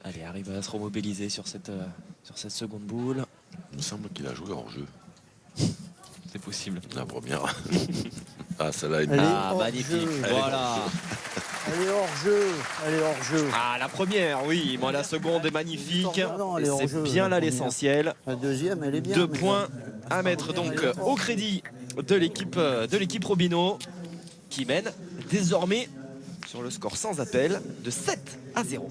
Allez, arrive à se remobiliser sur cette seconde boule. Il me semble qu'il a joué hors jeu. C'est possible. La première. Ah, celle-là est Elle est Ah, hors magnifique. jeu. Voilà. Elle est hors jeu. Elle est hors jeu. Ah, la première, oui. Moi, la seconde est magnifique. Non, elle Et est hors c'est jeu, bien la là première. l'essentiel. La deuxième, elle est bien. 2 mais- points à mettre donc au crédit de l'équipe Robino qui mène désormais sur le score sans appel de 7-0.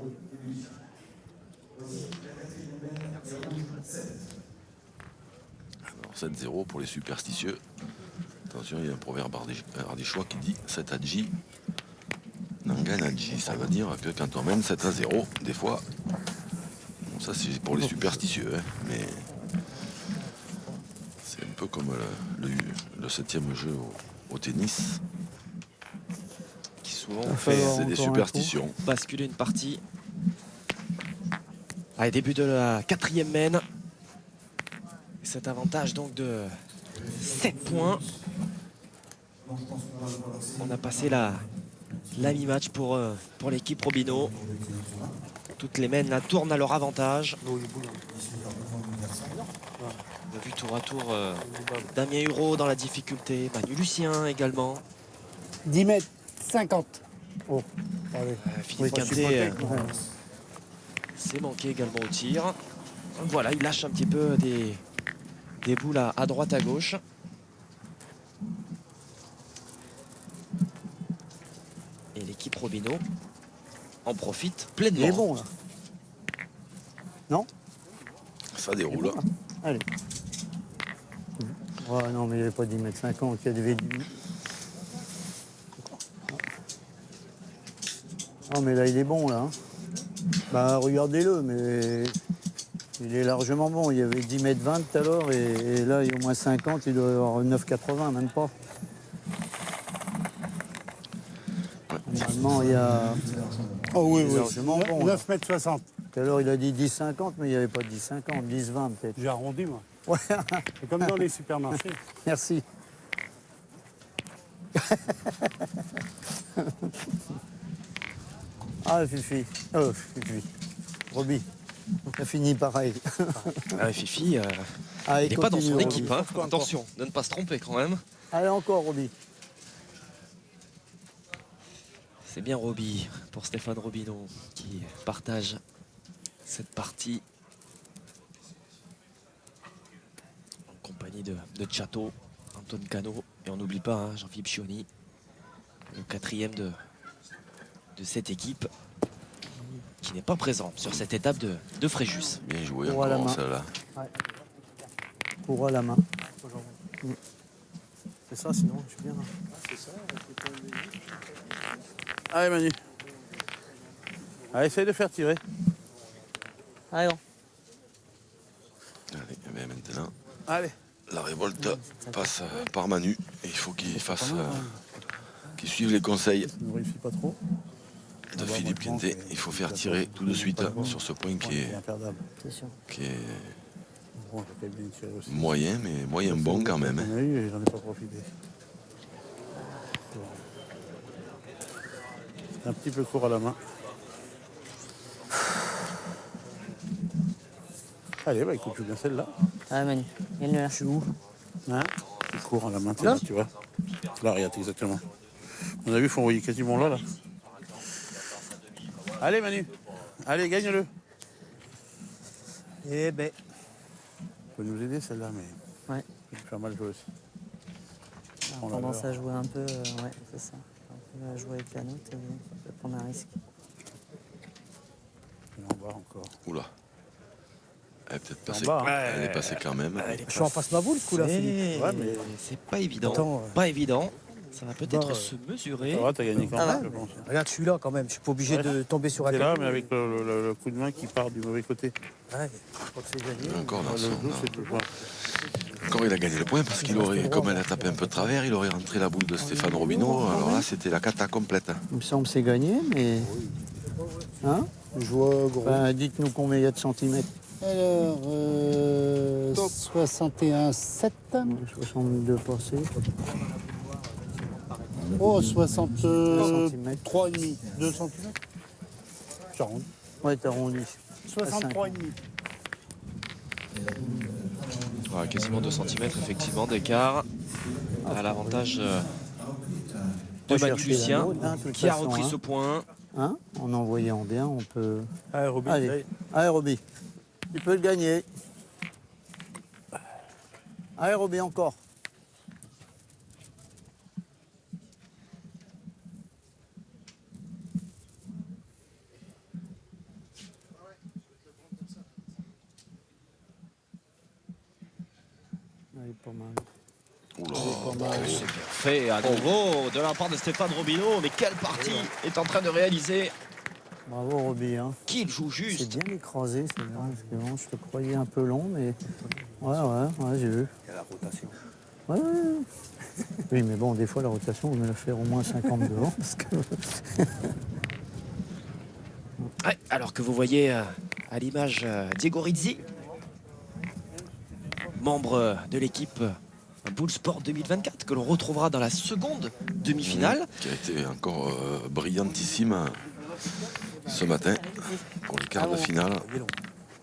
Alors, 7-0 pour les superstitieux. Attention, il y a un proverbe ardéchois qui dit 7 Nanganadji. Ça veut dire que quand on mène 7-0, des fois, bon, ça c'est pour les superstitieux, hein, mais c'est un peu comme le 7e jeu au tennis. Qui souvent va fait falloir C'est des encore un superstitions. basculer une partie. Allez, début de la 4e mène. Et cet avantage donc de 7 points. On a passé la mi-match pour l'équipe Robino. Toutes les mènes la tournent à leur avantage. On a vu tour à tour Damien Hureau dans la difficulté, Manu Lucien également. 10 mètres 50. Oh, allez. Philippe Oui, Quintet ouais. s'est manqué également au tir. Donc voilà, il lâche un petit peu des boules à droite à gauche. Et l'équipe Robino en profite Il est pleinement. bon, là. Non? Ça déroule. Allez. Ouais, non, mais il n'y avait pas 10 mètres 50. Il y avait du... Non, mais là, il est bon, là. Hein. Bah, regardez-le, mais il est largement bon. Il y avait 10 mètres 20 tout à l'heure, et là, il y a au moins 50. Il doit y avoir 9,80, même pas. Normalement, il y a... Oh oui, Il est oui. largement bon, là. 9 mètres 60. Tout à l'heure, il a dit 10,50, mais il n'y avait pas 10,50, 10,20 peut-être. J'ai arrondi, moi. Ouais, C'est comme dans les supermarchés. merci. Ah, Fifi. Oh, Fifi. Roby. Ça finit pareil. Ah, Fifi, Allez, il n'est pas dans son continue, équipe. Roby. Hein. Attention de ne pas se tromper quand même. Allez, encore, Roby. C'est bien Roby pour Stéphane Robino qui partage cette partie en compagnie de Chateau, Antoine Cano et on n'oublie pas hein, Jean-Philippe Chioni, le 4e de cette équipe qui n'est pas présent sur cette étape de Fréjus. Bien joué Pour à la encore main. celle-là. Pour à la main. C'est ça, sinon, je suis bien là. Allez Manu. Allez, essaye de faire tirer. Allez, Allez, Mais maintenant, Allez. la révolte passe par Manu. Et il faut qu'il fasse, qu'il suive les conseils Ne réussit pas trop. de Philippe Quintet. Il faut faire tirer tout de suite sur ce point qui est C'est sûr. Bon, j'ai quand même bien tiré aussi. moyen, mais moyen bon quand même. J'en ai eu et j'en ai pas profité. C'est un petit peu court à la main. Allez, bah écoute, je joue bien celle-là. Ah, Manu, gagne-le là. Je suis où? Hein, c'est court à la main, t'es là, tu vois. Là, regarde, exactement. On a vu, il faut envoyer quasiment là. Allez, Manu. Allez, gagne-le. Eh ben, Peut nous aider celle-là, mais Ouais. ça peut faire mal jouer aussi. On a tendance à jouer un peu, ouais, c'est ça. Un peu à jouer avec la note et ça peut prendre un risque. En bas encore. Oula. Elle est peut-être En passée. bas, hein. Elle est passée quand même. je suis en face de ma boule, coup là, Philippe. Ouais, mais C'est pas évident. Attends, Pas évident. Ça va peut-être Bah, se mesurer. ça va, t'as gagné quand Ça même, va. je pense. Regarde, je suis là quand même. Je suis pas obligé de tomber sur un C'est là, caillou. mais avec le coup de main qui part du mauvais côté. Ouais, je crois que c'est gagné. Encore dans Le son. jeu, c'est toujours. Encore il a gagné le point parce qu'il aurait, comme elle a tapé un peu de travers, il aurait rentré la boule de Stéphane Robineau. Alors là, c'était la cata complète. Il me semble que c'est gagné, mais. Hein? Je vois gros. Ben, dites-nous combien il y a de centimètres. Alors, 61,7. 62 passés. Oh, 63,5. centimètres. 2 cm. J'arrondis. Ouais, t'as arrondi. 63,5. Ouais, quasiment 2 cm effectivement d'écart à l'avantage de Faut Manu chercher la Lucien nôtre, hein, de toute qui a façon, repris hein. ce point. Hein? En envoyant bien, on peut. Allez, Robin, Allez, allez. allez Roby. Tu peux le gagner. Allez Roby, encore. Allez, pas mal. Oula. C'est bien fait à nouveau de la part de Stéphane Robineau. Mais quelle partie est en train de réaliser? Bravo Roby. Hein. Qu'il joue C'est juste. bien écrasé, c'est bien. Parce que bon, je te croyais un peu long, mais. Ouais, j'ai vu. Il y a la rotation. Ouais. Oui, mais bon, des fois, la rotation, on va la faire au moins 50 devant. Parce que... Ouais, alors que vous voyez à l'image Diego Rizzi, membre de l'équipe Bull Sport 2024, que l'on retrouvera dans la seconde demi-finale. Qui a été encore brillantissime ce matin pour les quarts de finale.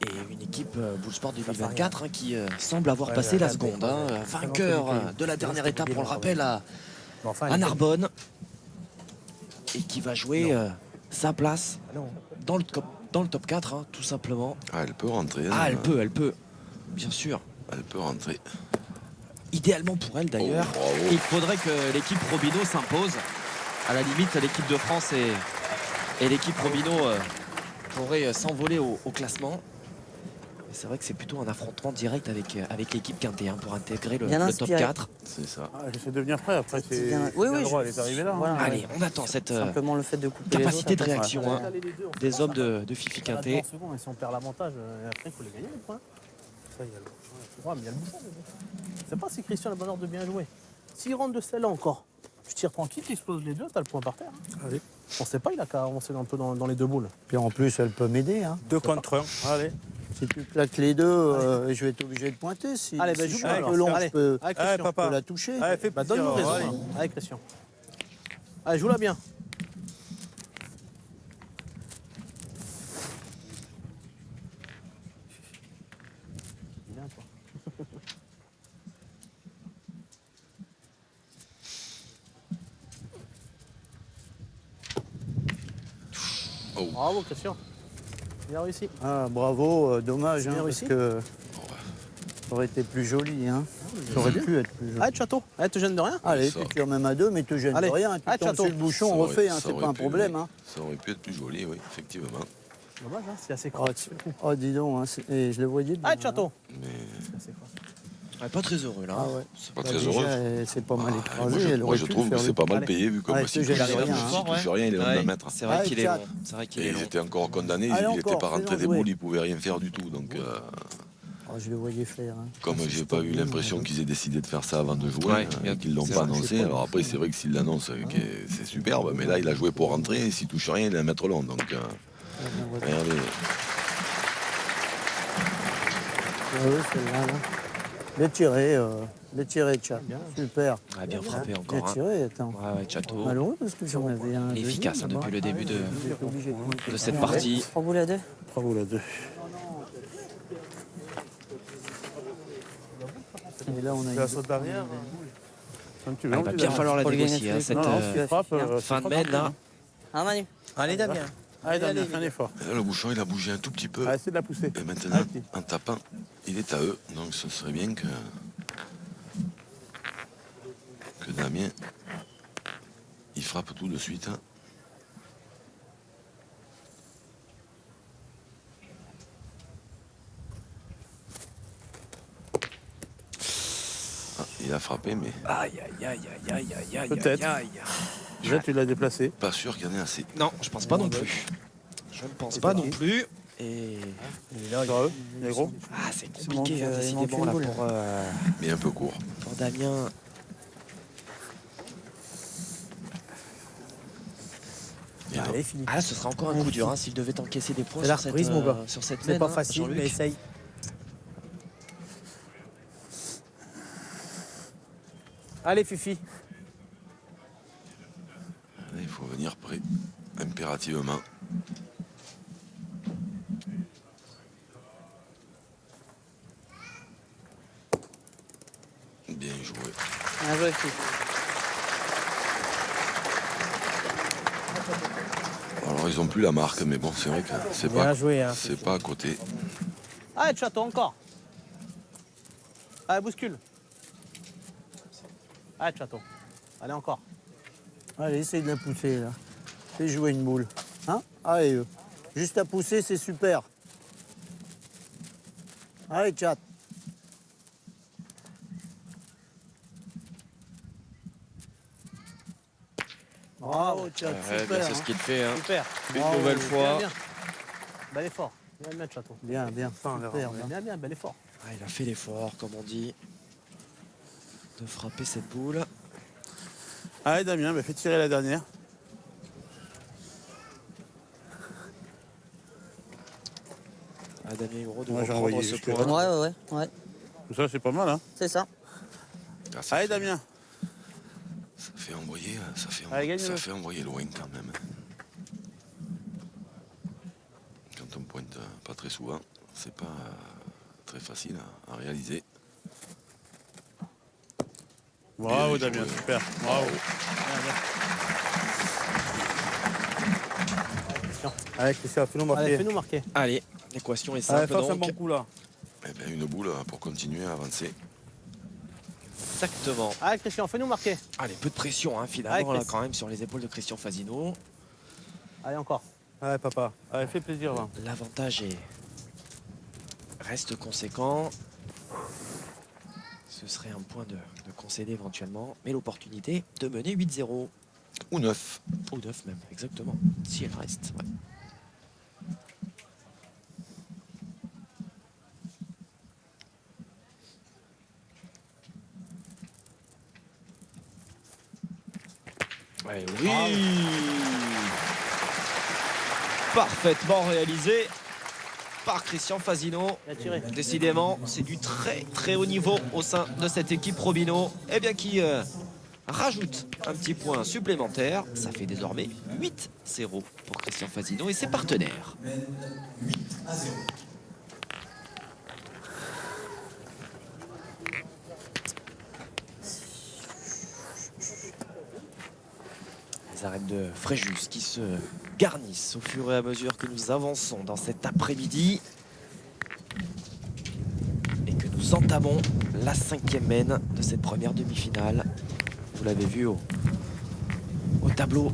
Et une équipe Bull Sport 2024 qui semble avoir passé la seconde. Vainqueur de la dernière étape, on le rappelle, à Narbonne. Et qui va jouer sa place dans le top 4, hein, tout simplement. Ah, elle peut rentrer. Ah, elle peut, bien sûr. Elle peut rentrer. Idéalement pour elle d'ailleurs. Oh, bravo. Il faudrait que l'équipe Robineau s'impose. À la limite, l'équipe de France et l'équipe Robineau pourraient s'envoler au classement. Mais c'est vrai que c'est plutôt un affrontement direct avec l'équipe Quintet hein, pour intégrer le top 4. C'est ça. Ah, j'essaie de venir prêt, après c'est. bien. Oui, oui, elle est arrivée là. hein. Voilà, Allez, ouais. on attend cette Simplement le fait de couper les capacité de autres, après, réaction hein, des hommes de Fifi Quintet. Et si on perd l'avantage, après il faut les gagner les points. Ça, il y a le bouchon. Ouais, mais il y a le bouchon. Mais bon. Je sais pas si Christian a le bonheur de bien jouer. S'il rentre de celle-là encore, tu tires tranquille, tu exploses les deux, t'as le point par terre. Hein. Allez. On sait pas, il a qu'à avancer un peu dans les deux boules. Puis en plus, elle peut m'aider. Hein. 2 contre 1. Allez. Si tu plaques les deux, je vais être obligé de pointer. Si, Allez, ben, si je joue suis pas, un alors. peu long, Allez. je peux, Allez, Allez, Christian. je papa. peux la toucher. Allez, fais Bah, plaisir. donne-nous raison. Allez. hein. Allez, Christian. Allez, joue-la bien. Bien, toi. Oh. Bravo, Christian. Bien réussi. Ah, bravo, dommage, C'est hein, bien parce réussi. que ça aurait été plus joli. Hein. Ça aurait pu être plus joli. Allez, Château. Allez, te gêne de rien. Allez, Ça. tu tires même à deux, mais te gêne Allez. de rien. Tu Allez, tombes Château. sur le bouchon, on Ça aurait- refait, hein, ça c'est aurait pas un pu, problème. oui. Hein. Ça aurait pu être plus joli, oui, effectivement. Dommage, hein, c'est assez Oh, creux. oh, dis donc, hein, et je le voyais bien. Allez, Château. Mais C'est assez creux. Ouais, pas très heureux là. Ah ouais. c'est pas Bah, très déjà, heureux. c'est pas mal Ah, écrasé. moi, je, elle moi, aurait je pu trouve le que faire c'est le- pas mal Allez. payé vu comme Ouais, s'il c'est touche génial, rien, hein. s'il touche rien, il est long Ouais, de mettre. c'est vrai Allez, qu'il est tiens. long. C'est vrai qu'il Et est ils long. étaient encore condamnés, Allez, il n'était encore, pas rentré fais-en des jouer. boules, il pouvait rien faire du tout. Donc Oh, je le voyais faire. Hein. Comme j'ai pas eu l'impression qu'ils aient décidé de faire ça avant de jouer, Ouais, bien, qu'ils l'ont c'est pas vrai. annoncé. Alors après, c'est vrai que s'ils l'annoncent, c'est superbe, mais là, il a joué pour rentrer, et s'il touche rien, il est à mettre long. Donc, regardez. Ah oui, celle-là. Là. Bien tiré, Tchad. Super. Ah, bien frappé Bien encore. Hein. tiré, attends. Ouais, Chateau. Malheureux parce que j'en avais un. Efficace hein, deuxième, depuis le début j'étais obligé de cette partie. 3 boules à 2. Bravo la 2. Et là, on a La une... saute d'arrière. Tu Il va bien falloir la Pour le gagner négocier, hein, tous les cette coups. Non, si tu frappes, fin de mène là. Ah, Manu. Allez, Damien. Allez, Damien, fais un effort. Là, le bouchon, il a bougé un tout petit peu. Allez, essaie de la pousser. Et maintenant, Allez. en tapant, il est à eux. Donc, ce serait bien que Damien, il frappe tout de suite. Hein. Ah, il a frappé, mais Aïe, aïe, aïe, aïe, aïe, aïe, aïe, Peut-être. aïe, aïe. Déjà, tu l'as déplacé. pas sûr qu'il y en ait assez. Non, je pense pas non plus. Je ne pense pas non plus. Et Sur eux, les gros. ah, c'est compliqué hein, il manque décidément là une boule. Mais un peu court. pour Damien. Et non. Allez, Philippe. Ah, ce sera encore un coup dur hein, s'il devait encaisser des points C'est la sur cette, reprise, mon gars. sur cette C'est mène, pas hein, facile, Jean-Luc. mais essaye. Allez, Fifi. Là, il faut venir près, impérativement. Bien joué. Bien joué, Philippe. Alors, ils ont plus la marque, mais bon, c'est vrai que c'est Bien pas, joué, hein. c'est pas à côté. Allez, Chateau, encore. Allez, bouscule. Allez, Chateau. Allez, encore. Allez, essaye de la pousser, là. Fais jouer une boule. Hein? Allez, juste à pousser, c'est super. Allez, Tchad. Bravo, Tchad, Ouais, super. c'est ce hein. qu'il fait. Hein. Super. Une Bravo, nouvelle bien, fois. Bien. Bel effort. Bien le mettre, Chateau. Bien, bien. Super, bien. Bien, bien, bel effort. Ah, il a fait l'effort, comme on dit, de frapper cette boule. Allez, Damien, fais tirer la dernière. Ah, Damien Hugo de Moi, j'ai reprendre envoyé ce jusque-là. point. Ouais. Tout ça, c'est pas mal, hein. C'est ça. Ah, ça Allez, fait- Damien. Ça fait envoyer, Allez, gagne-le. ça fait envoyer loin quand même. Quand on pointe pas très souvent, c'est pas très facile à réaliser. Bravo, Bien Damien, joué. super. Bravo. Allez, Christian, fais-nous Allez, marquer. fais-nous marquer. Allez, l'équation est Allez, simple fasse un donc. bon coup, là. Eh bien, une boule pour continuer à avancer. Exactement. Allez, Christian, fais-nous marquer. Allez, peu de pression hein, Allez, finalement là, Chris. quand même sur les épaules de Christian Fasino. Allez, encore. Allez, papa. Allez, fais plaisir, là. L'avantage reste conséquent. Ce serait un point de concéder éventuellement, mais l'opportunité de mener 8-0. Ou 9. Ou 9 même, exactement. Si elle reste. Ouais. Ouais, oui. Parfaitement réalisé par Christian Fasino. Il a tiré. Décidément, c'est du très très haut niveau au sein de cette équipe Robino. Et bien qui rajoute un petit point supplémentaire. Ça fait désormais 8-0 pour Christian Fasino et ses partenaires. Les arènes de Fréjus qui se garnissent au fur et à mesure que nous avançons dans cet après-midi et que nous entamons la 5e mène de cette première demi-finale. Vous l'avez vu au tableau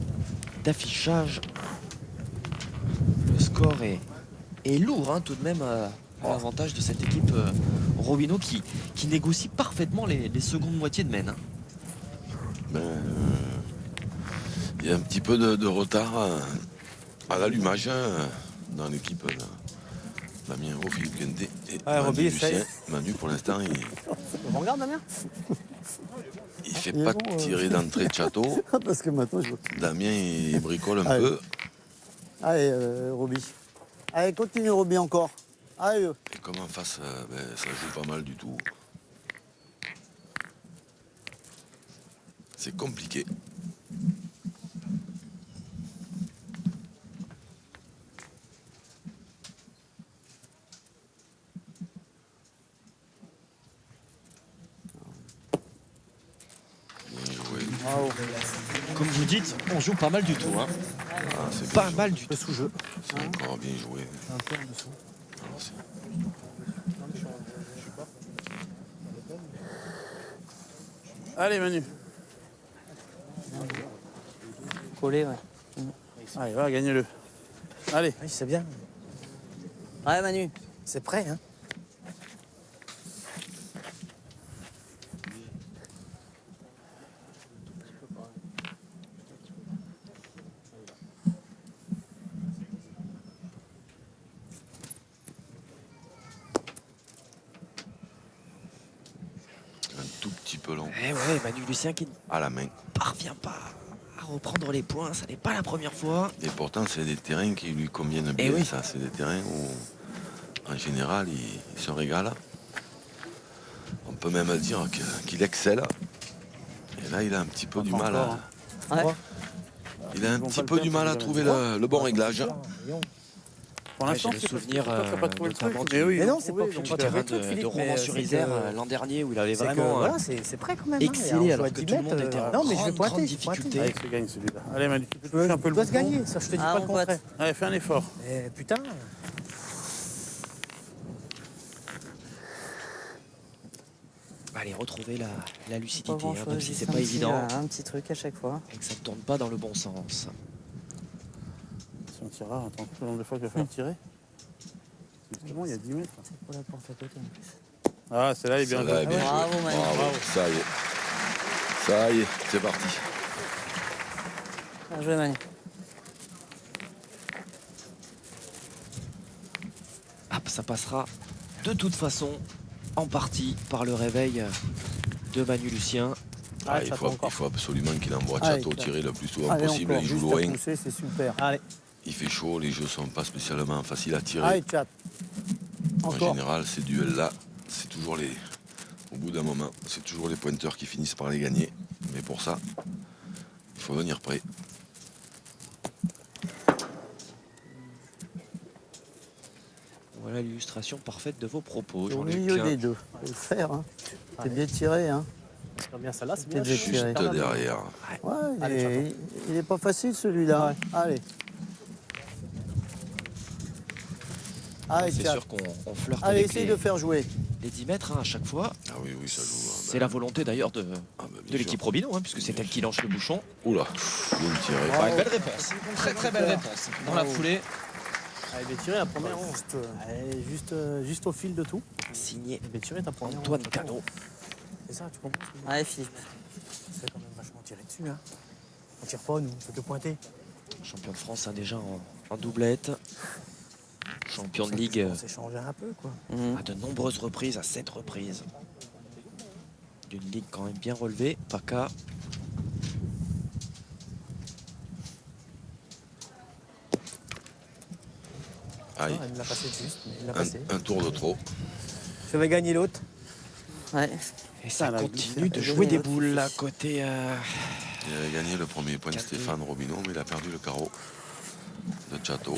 d'affichage. Le score est lourd hein, tout de même à l'avantage de cette équipe Robino qui négocie parfaitement les secondes moitiés de mène. Hein. Ben, il y a un petit peu de retard à l'allumage dans l'équipe Damien au Philippe Quenté et Ouais, Manu Roby, Lucien. essaye. Manu, pour l'instant, On regarde, Damien. il fait Il est pas bon, tirer d'entrée de château. Parce que maintenant, je vois. Damien, il bricole un Allez. peu. Allez, Roby. Allez, continue, Roby, encore. Allez. Et comme en face, ça joue pas mal du tout. C'est compliqué. Bien joué. Bravo. Comme vous dites, on joue pas mal du tout. Hein. Ah, c'est Pas bien joué. mal du tout. Sous-jeu. C'est encore bien joué. Un peu en dessous. Alors, c'est- Allez, Manu. Collé, ouais. Allez, va, gagne-le. Allez. Oui, c'est bien. Ouais, Manu. C'est prêt, hein. un tout petit peu long Eh ouais, Manu Lucien qui ne à la main. parvient pas à reprendre les points. Ça n'est pas la première fois. Et pourtant, c'est des terrains qui lui conviennent bien. oui. Ça, c'est des terrains où, en général, il se régale. On peut même dire qu'il excelle. Et là, il a un petit peu du mal à. Ouais. Il a un Ils vont petit pas le peu du perdre, mal à ils trouver vont le bon réglage. Pour Ouais, l'instant, j'ai le c'est parce que souvenir, toi, t'as pas trouvé le truc. notamment Mais oui. Mais non, c'est pas trouvé, que donc, tu Du pas terrain trouvé le truc, de Philippe, mais Romans-sur-Isère c'est que- l'an dernier où il avait C'est que, vraiment voilà, c'est prêt quand même. excellé, alors j'aurais que 10 tout le monde mètres, était en Non, mais je vais grande pointer. difficulté. Allez, se gagne celui-là. Allez, Manu, tu peux toucher un peu Tu le dois se bouton. gagner, ça je te dis Ah, pas le mon pote. contraire. Allez, fais un effort. Eh, putain. Allez, retrouver la Pas lucidité, hein, grand-chose, même si juste c'est un pas petit, évident un petit truc à chaque fois. et que ça ne tourne pas dans le bon sens. Si on tirera, attends, le nombre de fois qu'il va falloir tirer. C'est bon, il y a 10 mètres. C'est pour la porte à côté en plus. Ah, celle-là, elle est bien Celle-là est jouée. bien jouée. Bravo, Manu. Bravo. Ça y est. Ça y est, c'est parti. Bien joué, Manu. Hop, ça passera de toute façon en partie par le réveil de Manu Lucien. Ah, Allez, il, Château faut, encore. il faut absolument qu'il envoie Allez, Château tirer le plus souvent Allez, possible. encore, Il joue juste à loin. pousser, c'est super. Allez. Il fait chaud, les jeux sont pas spécialement faciles à tirer. Allez, chat. En Encore. général, ces duels-là, c'est toujours les. Au bout d'un moment, c'est toujours les pointeurs qui finissent par les gagner. Mais pour ça, il faut venir prêt. Voilà l'illustration parfaite de vos propos, Au Jean-Luc. milieu des deux. Faut le faire. Hein. T'es bien tiré. Hein. Très bien, celle-là, c'est T'es bien. déjà Juste tiré. derrière. Ouais, Allez, il est pas facile celui-là. Allez. Allez, C'est chat. sûr qu'on flirte Allez, avec essaye de faire jouer. les 10 mètres hein, à chaque fois. Ah oui, oui, ça joue. C'est la volonté d'ailleurs de bien l'équipe Robino, hein, puisque c'est elle qui lance le bouchon. sûr. Oula, bien tiré. Ouais, belle réponse, très très belle réponse. Dans la foulée, Allez, bien tiré la première. Allez, juste au fil de tout. signé Bien tiré ta première. Antoine Cano. C'est ça, tu comprends? Allez, Philippe. C'est quand même vachement tiré dessus, hein. On tire pas, nous, on peut que pointer. Champion de France hein, déjà en doublette. Champion de Ligue On s'est changé un peu, quoi. Mhm. à de nombreuses reprises, à 7 reprises. D'une ligue quand même bien relevée, PACA. Aïe, Non, elle l'a passé juste, mais il l'a passé. un tour de trop. Je vais gagner l'autre. Ouais. Et ça la continue de glissade. jouer des boules à côté. Il avait gagné le premier point de Café. Stéphane Robineau, mais il a perdu le carreau de Château.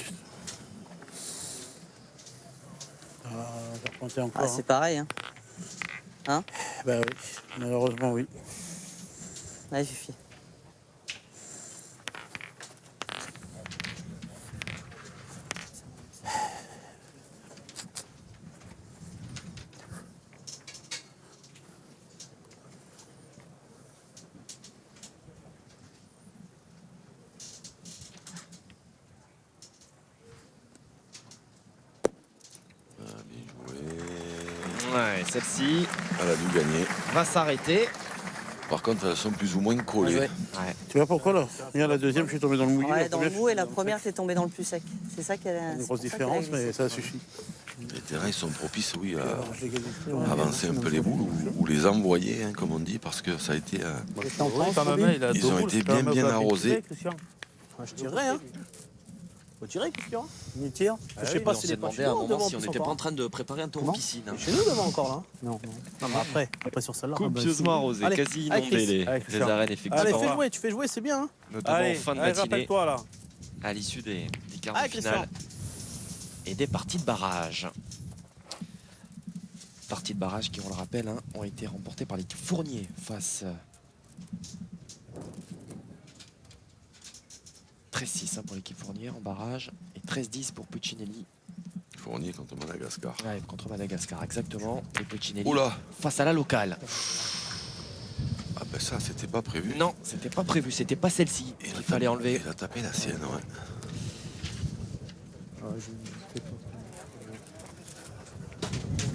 Ah, on va remonter encore. Ah, c'est pareil, hein. Bah oui, malheureusement, oui. Allez, Fifi. Ah, bien joué. Ouais, celle-ci Elle a dû gagner. va s'arrêter. Par contre, elles sont plus ou moins collées. joué. Ouais. Tu vois pourquoi là? Regarde, la deuxième, je suis tombé dans le mouillé. Ouais, la dans le première, mou je et la suis première, t'es tombé dans le plus sec. C'est ça qu'elle a. Une c'est grosse pour ça qu'elle a différence, mais glissé. ça suffit. Les terrains ils sont propices, oui, à Je l'ai gagné. avancer un peu les boules ou les envoyer, hein, comme on dit, parce que ça a été. C'est en France, Quand même, Robin il a Ils deux ont boules, été c'est quand bien, même bien pas arrosés. tiré, Christian. Je tirerai, hein. Faut tirer, Christian. On y tire Je sais pas On si s'est les pas demandé chez à un nous moment devant si on plus n'était pas encore. en train de préparer un tour en Comment piscine. Et chez nous devant encore là. Non, non. Non, mais après sur celle-là. Copieusement arrosé, Allez, quasi allez, inondé Chris. les Christian. arènes Allez, effectivement, fais jouer, tu fais jouer, c'est bien. Hein. notamment en Allez, fin de allez, matinée, rappelle-toi là. à l'issue des quarts Allez, de finale Christian. et des parties de barrage. Parties de barrage qui, on le rappelle, hein, ont été remportées par l'équipe Fournier face 13-6 pour l'équipe Fournier en barrage et 13-10 pour Puccinelli Fournier contre Madagascar. contre Madagascar, exactement. Et Puccinelli Oula! face à la locale. Ah ben ça, c'était pas prévu. Non, c'était pas prévu, c'était pas celle-ci Il qu'il fallait enlever. Il a tapé la sienne, ouais.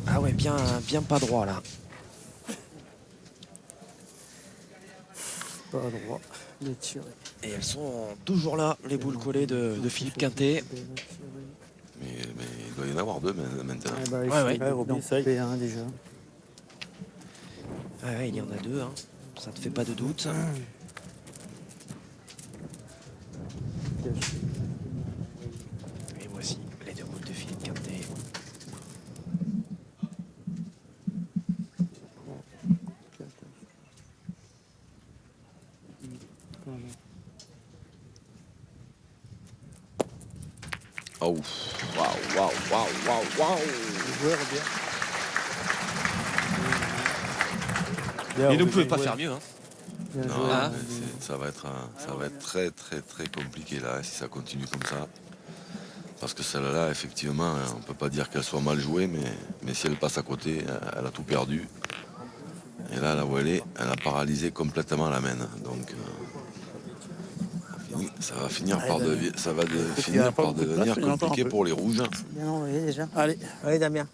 Ah ouais, bien pas droit là. Pas à droit. Les tirer. Et elles sont toujours là, les boules collées de Philippe Quintet. Mais il doit y en avoir deux maintenant. Ah bah, Ouais, il ouais. faut Ouais, Robin, d'en ça y est. couper un déjà. Ouais, il y en a deux, hein. Ça ne fait pas de doute. Et voici les deux boules de Philippe Quintet. Ah ouf. Waouh. Joueur bien. Et ne pouvez pas faire mieux, hein. Bien Non, joué. Ah. mais ça va être très très très compliqué là si ça continue comme ça. Parce que celle-là, effectivement, on peut pas dire qu'elle soit mal jouée, mais si elle passe à côté, elle a tout perdu. Et là, la voilée, elle a paralysé complètement la main. Donc, ça va finir par, finir pas par beaucoup de devenir place, mais il y en a encore un compliqué peu. pour les rouges. Bien envoyé déjà. Allez, Damien.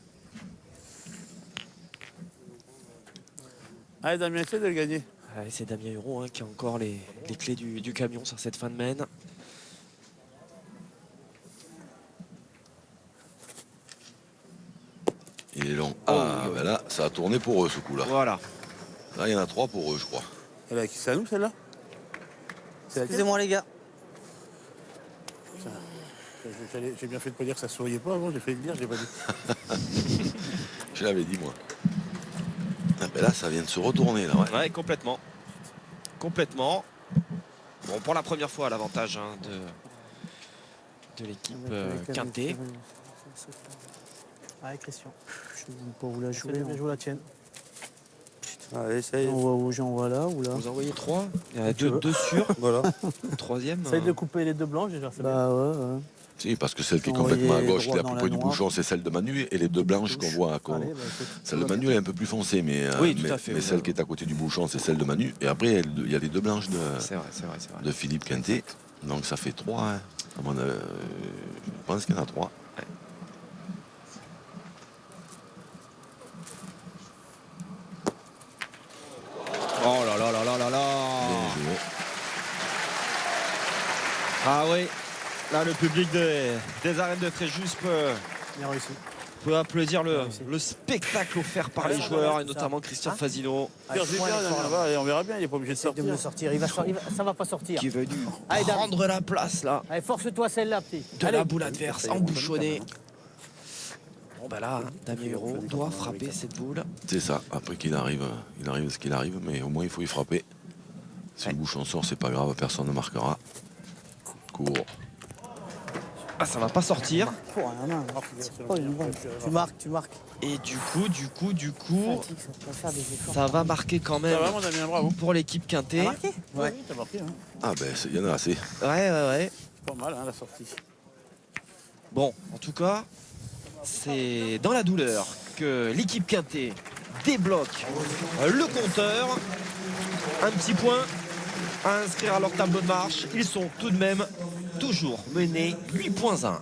allez Damien, essaie de le gagner. Allez, c'est Damien Huron, hein, qui a encore les clés du camion sur cette fin de main. Il est long. Ah, ben là, ça a tourné pour eux ce coup-là. Voilà. Là, il y en a trois pour eux, je crois. Elle a qui c'est à nous celle-là? C'est la tienne. Excusez-moi les gars. J'ai bien fait de pas dire que ça souriait pas avant, j'ai fait le dire, je l'ai pas dit. Je l'avais dit, moi. Ah, ben là, ça vient de se retourner, là, ouais. Ouais, complètement. Complètement. Bon, pour la première fois, l'avantage, hein, de l'équipe Quintet. Allez, Christian. Je ne sais pas où la jouer. Bien joué la tienne. Allez, essaye. On voit où j'envoie là ou là. Vous envoyez trois. Il y en a tu veux. deux sûrs. Voilà. Le troisième. Essaye de couper les deux blanches déjà, c'est bien. Bah ouais. Si, parce que celle qui est Envoyer complètement à gauche, qui est droit la dans plus la près du noire. bouchon, c'est celle de Manu. Et les deux blanches qu'on voit. Allez, bah, écoute. Celle de Manu, elle est un peu plus foncée, mais, Oui, tout à fait, mais oui. celle qui est à côté du bouchon, c'est celle de Manu. Et après, il y a les deux blanches C'est vrai. de Philippe Quintet. Donc ça fait trois. Hein. Je pense qu'il y en a trois. Oh là là là là là là. Bien joué. Ah oui. Là, le public des arènes de Fréjus Bien réussi. peut applaudir le spectacle offert par les joueurs et notamment Christian Fazino Allez, on verra bien, il est pas obligé de Essaye de me sortir. le sortir. Ça va pas sortir. qui est venu Allez, Dame. prendre la place là Allez, force-toi celle-là, petit. de Allez. la boule adverse embouchonnée. Bon bah là, Damien Huron doit frapper cette boule. C'est ça. Après qu'il arrive, il arrive ce qu'il arrive, mais au moins il faut y frapper. Si le bouchon sort, c'est pas grave, personne ne marquera. Court. Ah, ça va pas sortir. Oh, rien, oh, une bonne. Tu marques. Et du coup, Fatigue, ça peut pas faire des efforts. ça va marquer quand Ça même va, mon Damien, bravo. pour l'équipe Quintet. T'as marqué? Ouais, t'as marqué, hein. Ah ben, il y en a assez. Ouais. Pas mal, hein, la sortie. Bon, en tout cas, c'est dans la douleur que l'équipe Quintet débloque le compteur. Un petit point à inscrire à leur tableau de marche. Ils sont tout de même toujours menés 8,1.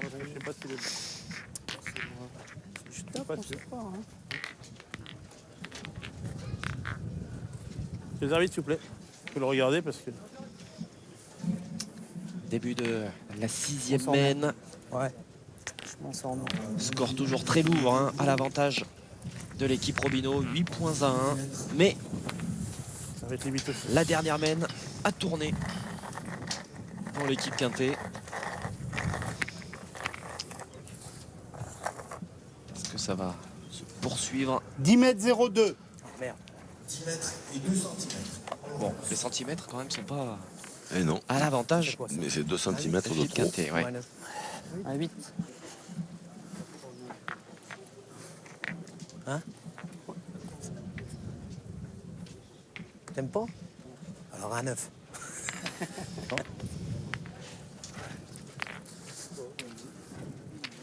Je sais pas si le... Je tape, on sait pas. Hein. Les arbitres, s'il vous plaît. Vous pouvez le regarder parce que. Début de la 6e main. Ouais. Je m'en sors, non. Score toujours très lourd hein, à l'avantage de l'équipe Robineau. 8 points à 1. Mais Ça va être limite aussi. la dernière main a tourné pour l'équipe Quintet. Est-ce que ça va se poursuivre? 10 mètres 02. Merde. 10 mètres et 2 centimètres. Bon, les centimètres quand même sont pas Eh non, à l'avantage. mais c'est 2 cm de L'équipe trop. Quintet, ouais. À 8. Hein? T'aimes pas? Alors à 9.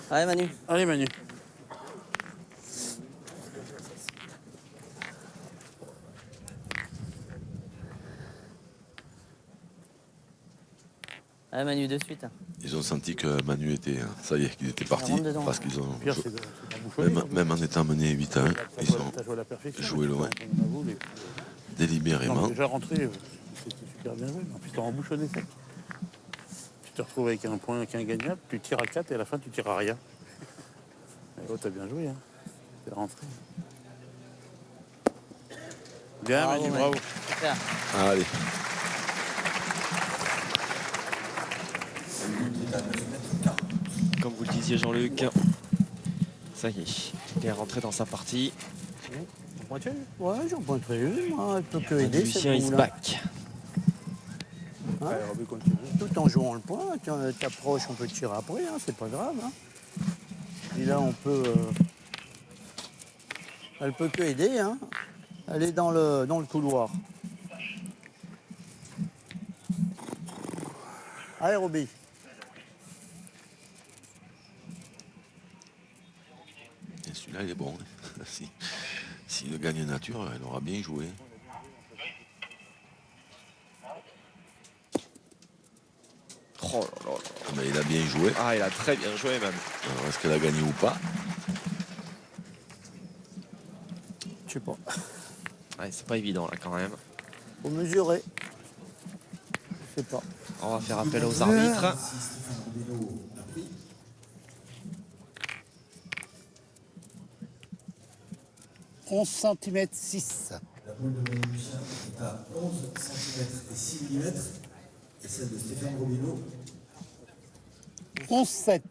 Allez, Manu. Allez, Manu. Allez, Manu, de suite. Ils ont senti que Manu était, ça y est, qu'il était parti. rentre dedans. Parce qu'ils ont, Pire, c'est d'embouchonner. même en étant menés 8 à 1, ils ont T'as joué à la perfection. joué loin. On avoue, mais- délibérément. Non, déjà rentré, c'était super bien joué. En plus, t'as embouchonné sec. Tu te retrouves avec un point, avec un gagnable, tu tires à 4 et à la fin, tu tires à rien. Et oh, t'as bien joué, hein. T'es rentré. Bien, Bravo, Manu, Manu. bravo. Super. Allez, Comme vous le disiez Jean-Luc, ça y est, il est rentré dans sa partie. Ouais, j'en pointerai une, moi. Elle peut que aider, cette Lucien is boule-là. back. Allez, Roby, continue. Tout en jouant le point, tu t'approches, on peut tirer après, hein, c'est pas grave. Hein. Et là, on peut... Elle peut que aider, hein. Elle est dans le couloir. Allez, Roby. et celui-là, il est bon. S'il le gagne nature, il aura bien joué. Oh là là là. Ah, mais il a bien joué. Ah, il a très bien joué même. Alors, est-ce qu'elle a gagné ou pas? Je sais pas. Ouais, c'est pas évident là quand même. Faut mesurer. Je sais pas. On va faire appel aux arbitres. 11 cm 6. La boule de Manu Lucien est à 11 cm et 6 mm. Et celle de Stéphane Robineau, 11 7.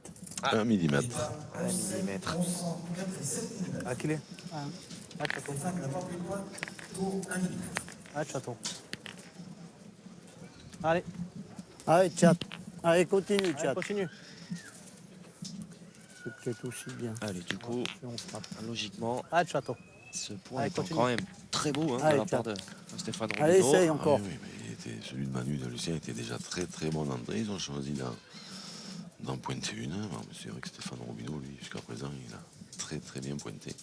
1 mm. 1 mm. 11 cm et 7 mm. À qui est? Stéphane n'a pas pris le point pour 1 mm. Ah, chaton. Allez, Allez, chat. Allez, continue, allez, chat. continue. C'est peut-être aussi bien. Allez, du coup, Si on frappe. logiquement, Allez, chaton. ce point Allez, étant continue. quand même très beau hein, de Allez, la part tiens. de Stéphane Allez, Robineau. essaye Ah encore. oui, mais celui de Manu de Lucien était déjà très très bon d'entrée. Ils ont choisi d'en pointer une. Bon, mais c'est vrai que Stéphane Robineau, lui, jusqu'à présent, il a très très bien pointé.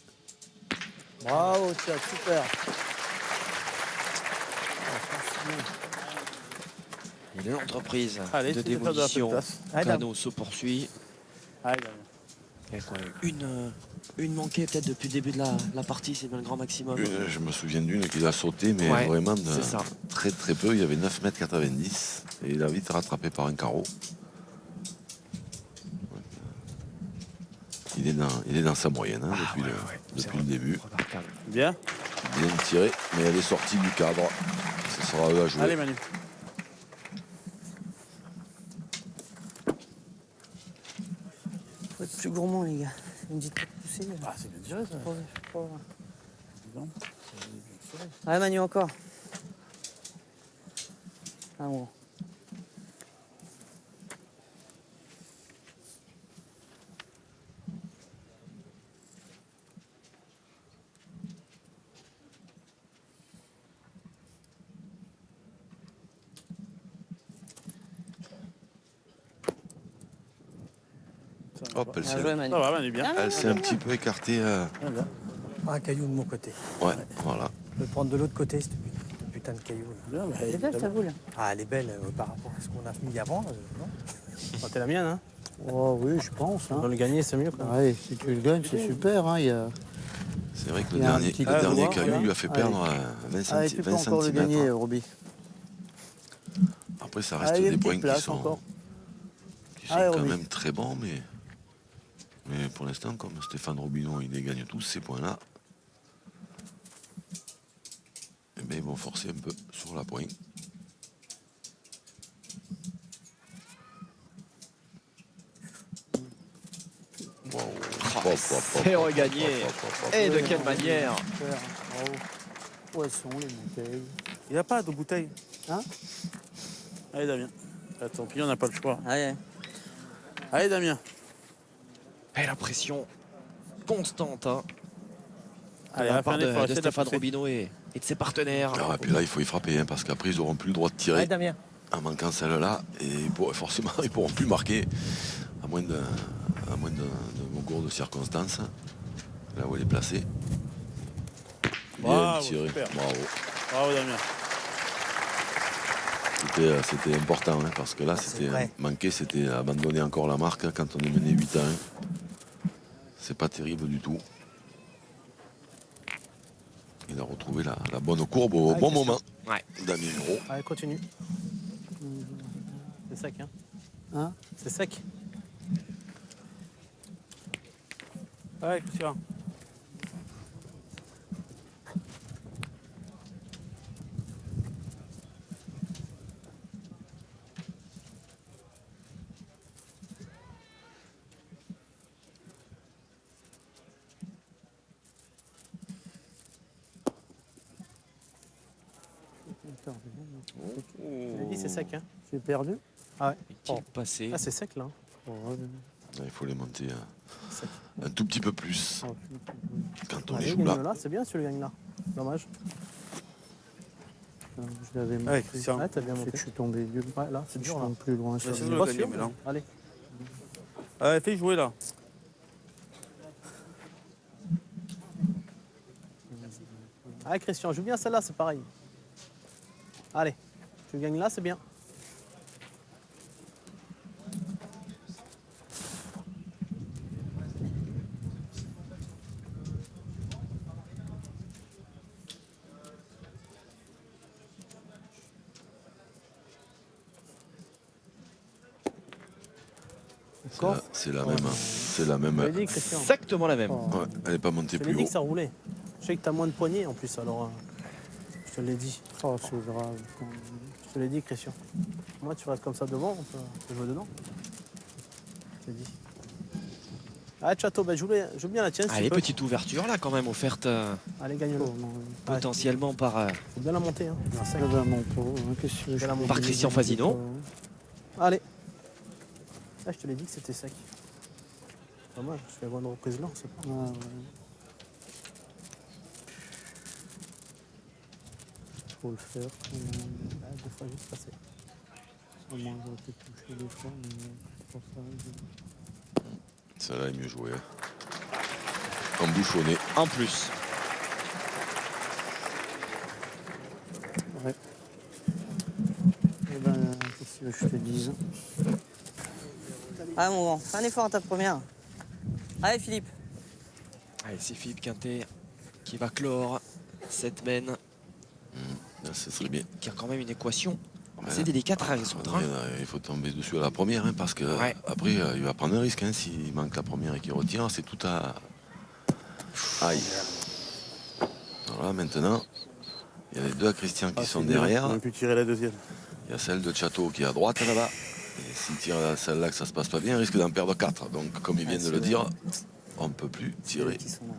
Bravo, chat, super. Et l'entreprise Allez, de c'est ça, de la démolition place. Allez, Cano se poursuit. Allez, Manu. Il y a quoi, une manquée peut-être depuis le début de la partie, c'est bien le grand maximum. Je me souviens d'une qu'il a sauté, mais Ouais, vraiment c'est ça. très très peu. Il y avait 9,90 m et il a vite rattrapé par un carreau. Il est dans sa moyenne hein, depuis le début. Remarquable. Bien. Bien tiré, mais elle est sortie du cadre. Ce sera à eux à jouer. Allez, Manu. Faut être plus gourmand, les gars. Une petite poussée. Ah, c'est bien tiré, ça. Pas- Allez, Manu, encore. Ah bon. Hop, elle Bien s'est joué, Manu. Ça va, Manu, bien. elle s'est un petit peu écartée. Un caillou de mon côté. Ouais, voilà. Je vais le prendre de l'autre côté, cette putain de caillou. Là. Bien, bah, C'est belle, ta boule. Ah, elle est belle par rapport à ce qu'on a mis avant. Non. T'es la mienne, hein? Oh oui, je pense. On Hein. va le gagner, c'est mieux. Quoi. Ouais, si tu le gagnes, c'est super. Hein. C'est vrai que Il le y a un dernier, petit le dernier couloir, caillou là. lui a fait Allez. perdre 20 Ah, et tu peux encore le centimètres. gagner, Roby. Après, ça Ah, reste il y a des une points petite qui place sont, encore. qui sont Allez, quand Roby. même très bons, mais pour l'instant, comme Stéphane Robineau, il les gagne tous ces points-là, eh bien, ils vont forcer un peu sur la pointe. Wow. C'est regagné. Et de quelle manière? Super, bravo. Poisson, les bouteilles. Il n'y a pas de bouteille. Hein? Allez, Damien. Ah, tant pis, on n'a pas le choix. Allez. Allez, Damien. Et la pression constante hein, de Allez, la à part fin des fois, de Stéphane Robineau et de ses partenaires. Ah, et puis là, il faut y frapper, hein, parce qu'après, ils n'auront plus le droit de tirer Allez, Damien. en manquant celle-là. Et forcément, ils ne pourront plus marquer, à moins de concours de circonstances. Là où elle est placée. Bien Bravo, tiré. super. Bravo. Bravo, Damien. C'était important, hein, parce que là, c'était manqué, c'était abandonner encore la marque hein, quand on est mené 8-1. C'est pas terrible du tout. Il a retrouvé la bonne courbe au bon moment. Ouais. Damien Gros. Allez, continue. C'est sec, hein? Hein? C'est sec. Allez, Christian. Je l'ai dit, c'est sec, hein? J'ai perdu. Ah ouais. Est-il passé? Ah, c'est sec, là. Oh, ouais. Là, il faut les monter Sec. un tout petit peu plus Oh, quand on Allez, les joue là. gagne-le là, c'est bien si tu le gagnes là. Dommage. je l'avais Allez, Christian. Ouais, t'as bien C'est monté. que je suis tombé vieux. Ouais, là, c'est Je dur, là. tombe plus loin. Ouais, sur c'est le- le Pas gagner sûr, maintenant. Allez. Allez, fais jouer là. Allez, Christian, joue bien celle-là, c'est pareil. Allez, tu gagnes là, c'est bien. Encore. C'est la même. C'est la Je l'ai même. dit, Christian. Exactement la même. Oh. Ouais, elle n'est pas montée Je plus l'ai dit haut. que ça roulait. Je sais que t'as moins de poignées en plus, alors je te l'ai dit. Oh, c'est grave. Je te l'ai dit, Christian. Moi, tu restes comme ça devant, on peut jouer dedans. Je te l'ai dit. Allez, Chateau, bah, joue bien la tienne. si Allez, tu peux. petite ouverture là quand même offerte Allez, gagne-le. Oh, non. potentiellement par, Faut bien la monter. Hein. Ça va, mon pauvre. Qu'est-ce que tu veux, Par je fais par des Christian choses, Fasino. pas, hein. Allez. Ah, je te l'ai dit que c'était sec. Dommage, je vais avoir une reprise là, on sait pas. Ah, ouais. Faut le faire. Ah, deux fois juste passé. Au moins, j'aurais pu toucher des fois, mais pour ça, Celle-là est mieux jouée. Hein. Embouchonnée. en plus. ouais. Eh ben, qu'est-ce que je te dise? Allez, mon grand, fais un effort à ta première. Allez, Philippe. Allez, c'est Philippe Quintet qui va clore cette mène Là, ce serait bien. qui a quand même une équation Ouais. assez délicate à résoudre. hein. Il faut tomber dessus à la première, hein, parce que Ouais. après, il va prendre un risque. Hein, s'il manque la première et qu'il retire, c'est tout à. Aïe. Voilà, maintenant, il y a les deux à Christian qui sont derrière. On a pu tirer la deuxième. Il y a celle de Château qui est à droite là-bas. Et s'il tire celle-là que ça se passe pas bien, il risque d'en perdre 4. Donc, comme il vient de le dire, on ne peut plus tirer. Qui sont là.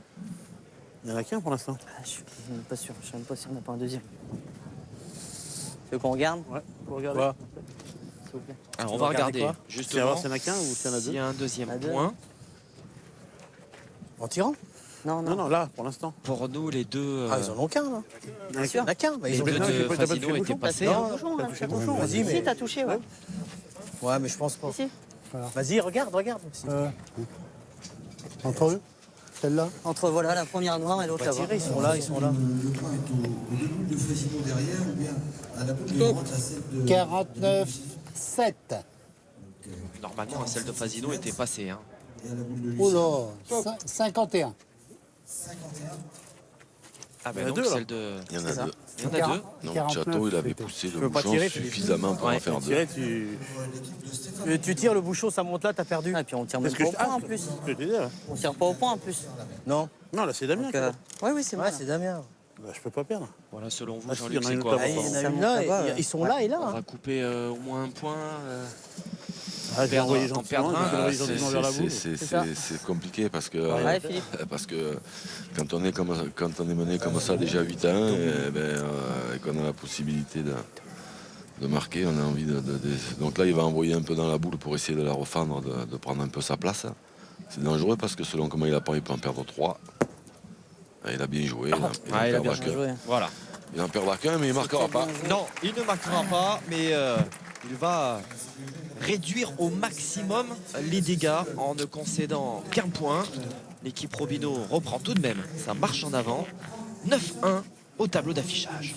Il n'y en a qu'un pour l'instant. Ah, je suis même pas sûr. Je sais même pas si on n'a pas un deuxième. Tu veux qu'on regarde? Ouais, faut regarder. Quoi? S'il vous plaît. Alors on Tu va vas regarder regarder quoi Tu vas justement voir s'il y en a qu'un ou s'il y en a s'il deux. y a un deuxième À deux. point. En tirant? Non, Non, non. non, là, pour l'instant. Pour nous, les deux, Ah, ils en ont qu'un là. Bien sûr. Il y en a qu'un. Bah, les ils ont deux non, de j'ai pas- t'as pas Fasino touché le étaient bouchon. passés. T'as hein. touché le bouchon, là, touché le Chateau. bouchon, vas-y, mais- Si, t'as touché, ouais. Ouais, mais je pense pas. Si. Vas-y, regarde. Entre eux? Celle-là? Entre, voilà, la première noire et l'autre Va là-bas. tirer, ils sont là. Le point est au debout de Fasino derrière ou bien à la boule de droite, la 7 de. 49,7. Normalement, celle de Fasino était passée. hein. Et à la boule de Oh là, 51. Ah Il y en ben a donc deux, là. celle de... Il y en a C'est ça. deux. Il y en a deux. Donc 49, Chateau, il avait c'était. poussé le peux pas bouchon tirer, Philippe. suffisamment pour en faire deux. Tirer, tu... Tu tires le bouchon, ça monte là, t'as perdu. Ah, et puis on tire même Parce pas que au point en plus. ce que je te dis, là. On tire pas au point en plus. Non. Non, là, c'est Damien. Donc, qui l'a. ouais, oui, c'est moi. Ouais, c'est Damien. Bah, je peux pas perdre. Voilà, selon vous, Ah, si, Jean-Luc, il y en a c'est une quoi? là-bas. Ah, il y en a Ça une monte là, là-bas, ils sont là et là. On hein. va couper au moins un point. Ah, je vais Perdre- envoyer en gentiment, perdre un, je vais envoyer C'est- gentiment vers la boule. c'est compliqué parce que, Ouais, Philippe. quand on est mené comme ça déjà 8-1 et qu'on a la possibilité de marquer, on a envie donc là il va envoyer un peu dans la boule pour essayer de la refendre, de prendre un peu sa place. C'est dangereux parce que selon comment il apprend, il peut en perdre 3. Et il a bien joué. Il Ah, il a bien perdra qu'un. joué. Voilà. Il en perdra qu'un mais il marquera pas. Non, il ne marquera pas, mais il va réduire au maximum les dégâts en ne concédant qu'un point. L'équipe Robino reprend tout de même sa marche en avant. 9-1 au tableau d'affichage.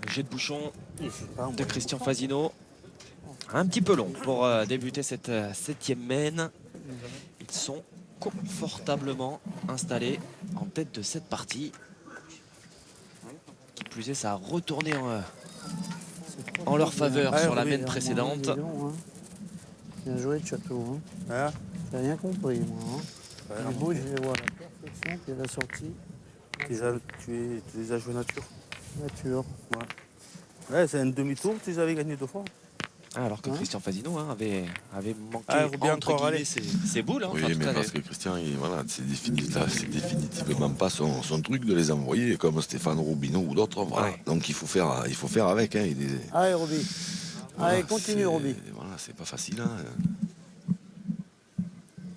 Le jet de bouchon de Christian Fasino. Un petit peu long pour débuter cette 7e main. Ils sont confortablement installés en tête de cette partie. Qui plus est, ça a retourné en leur faveur Ouais, sur la oui, main précédente. dis donc, hein. Bien joué de Château. Hein. Hein? J'ai rien compris, moi. Hein. Ouais, Les bouts, je vais voir la perfection, puis la sortie. Tu les as joués nature. Nature. Ouais, c'est un demi-tour, tu les avais gagnés 2 fois. Ah, alors que Hein Christian Fasino avait manqué Ah, Robin entre encore, guillemets allez. ses boules. Hein, Oui, enfin, mais tout à parce fait. que Christian, c'est définitivement pas son truc de les envoyer comme Stéphane Robineau ou d'autres. Voilà. Ouais. Donc il faut faire avec. Hein. Allez, Roby. Allez, continue, c'est- Roby. Voilà, c'est pas facile. Hein.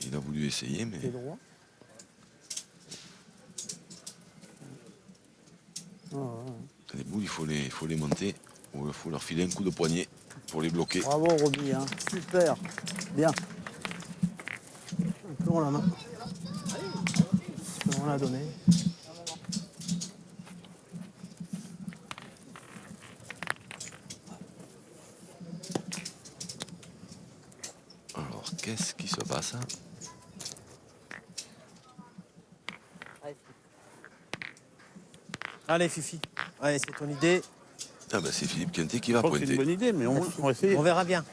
Il a voulu essayer, mais T'es droit. Ah, ouais. les boules, il faut les monter. Ou il faut leur filer un coup de poignet pour les bloquer. Bravo, Roby. Hein. Super. Bien. Un peu on la main. On l'a donné. Alors, qu'est-ce qui se passe? Allez, Fifi. Allez, c'est ton idée. Ah ben, c'est Philippe Quintet qui va Je crois que c'est une pointer. bonne idée, mais on va essayer. On verra bien.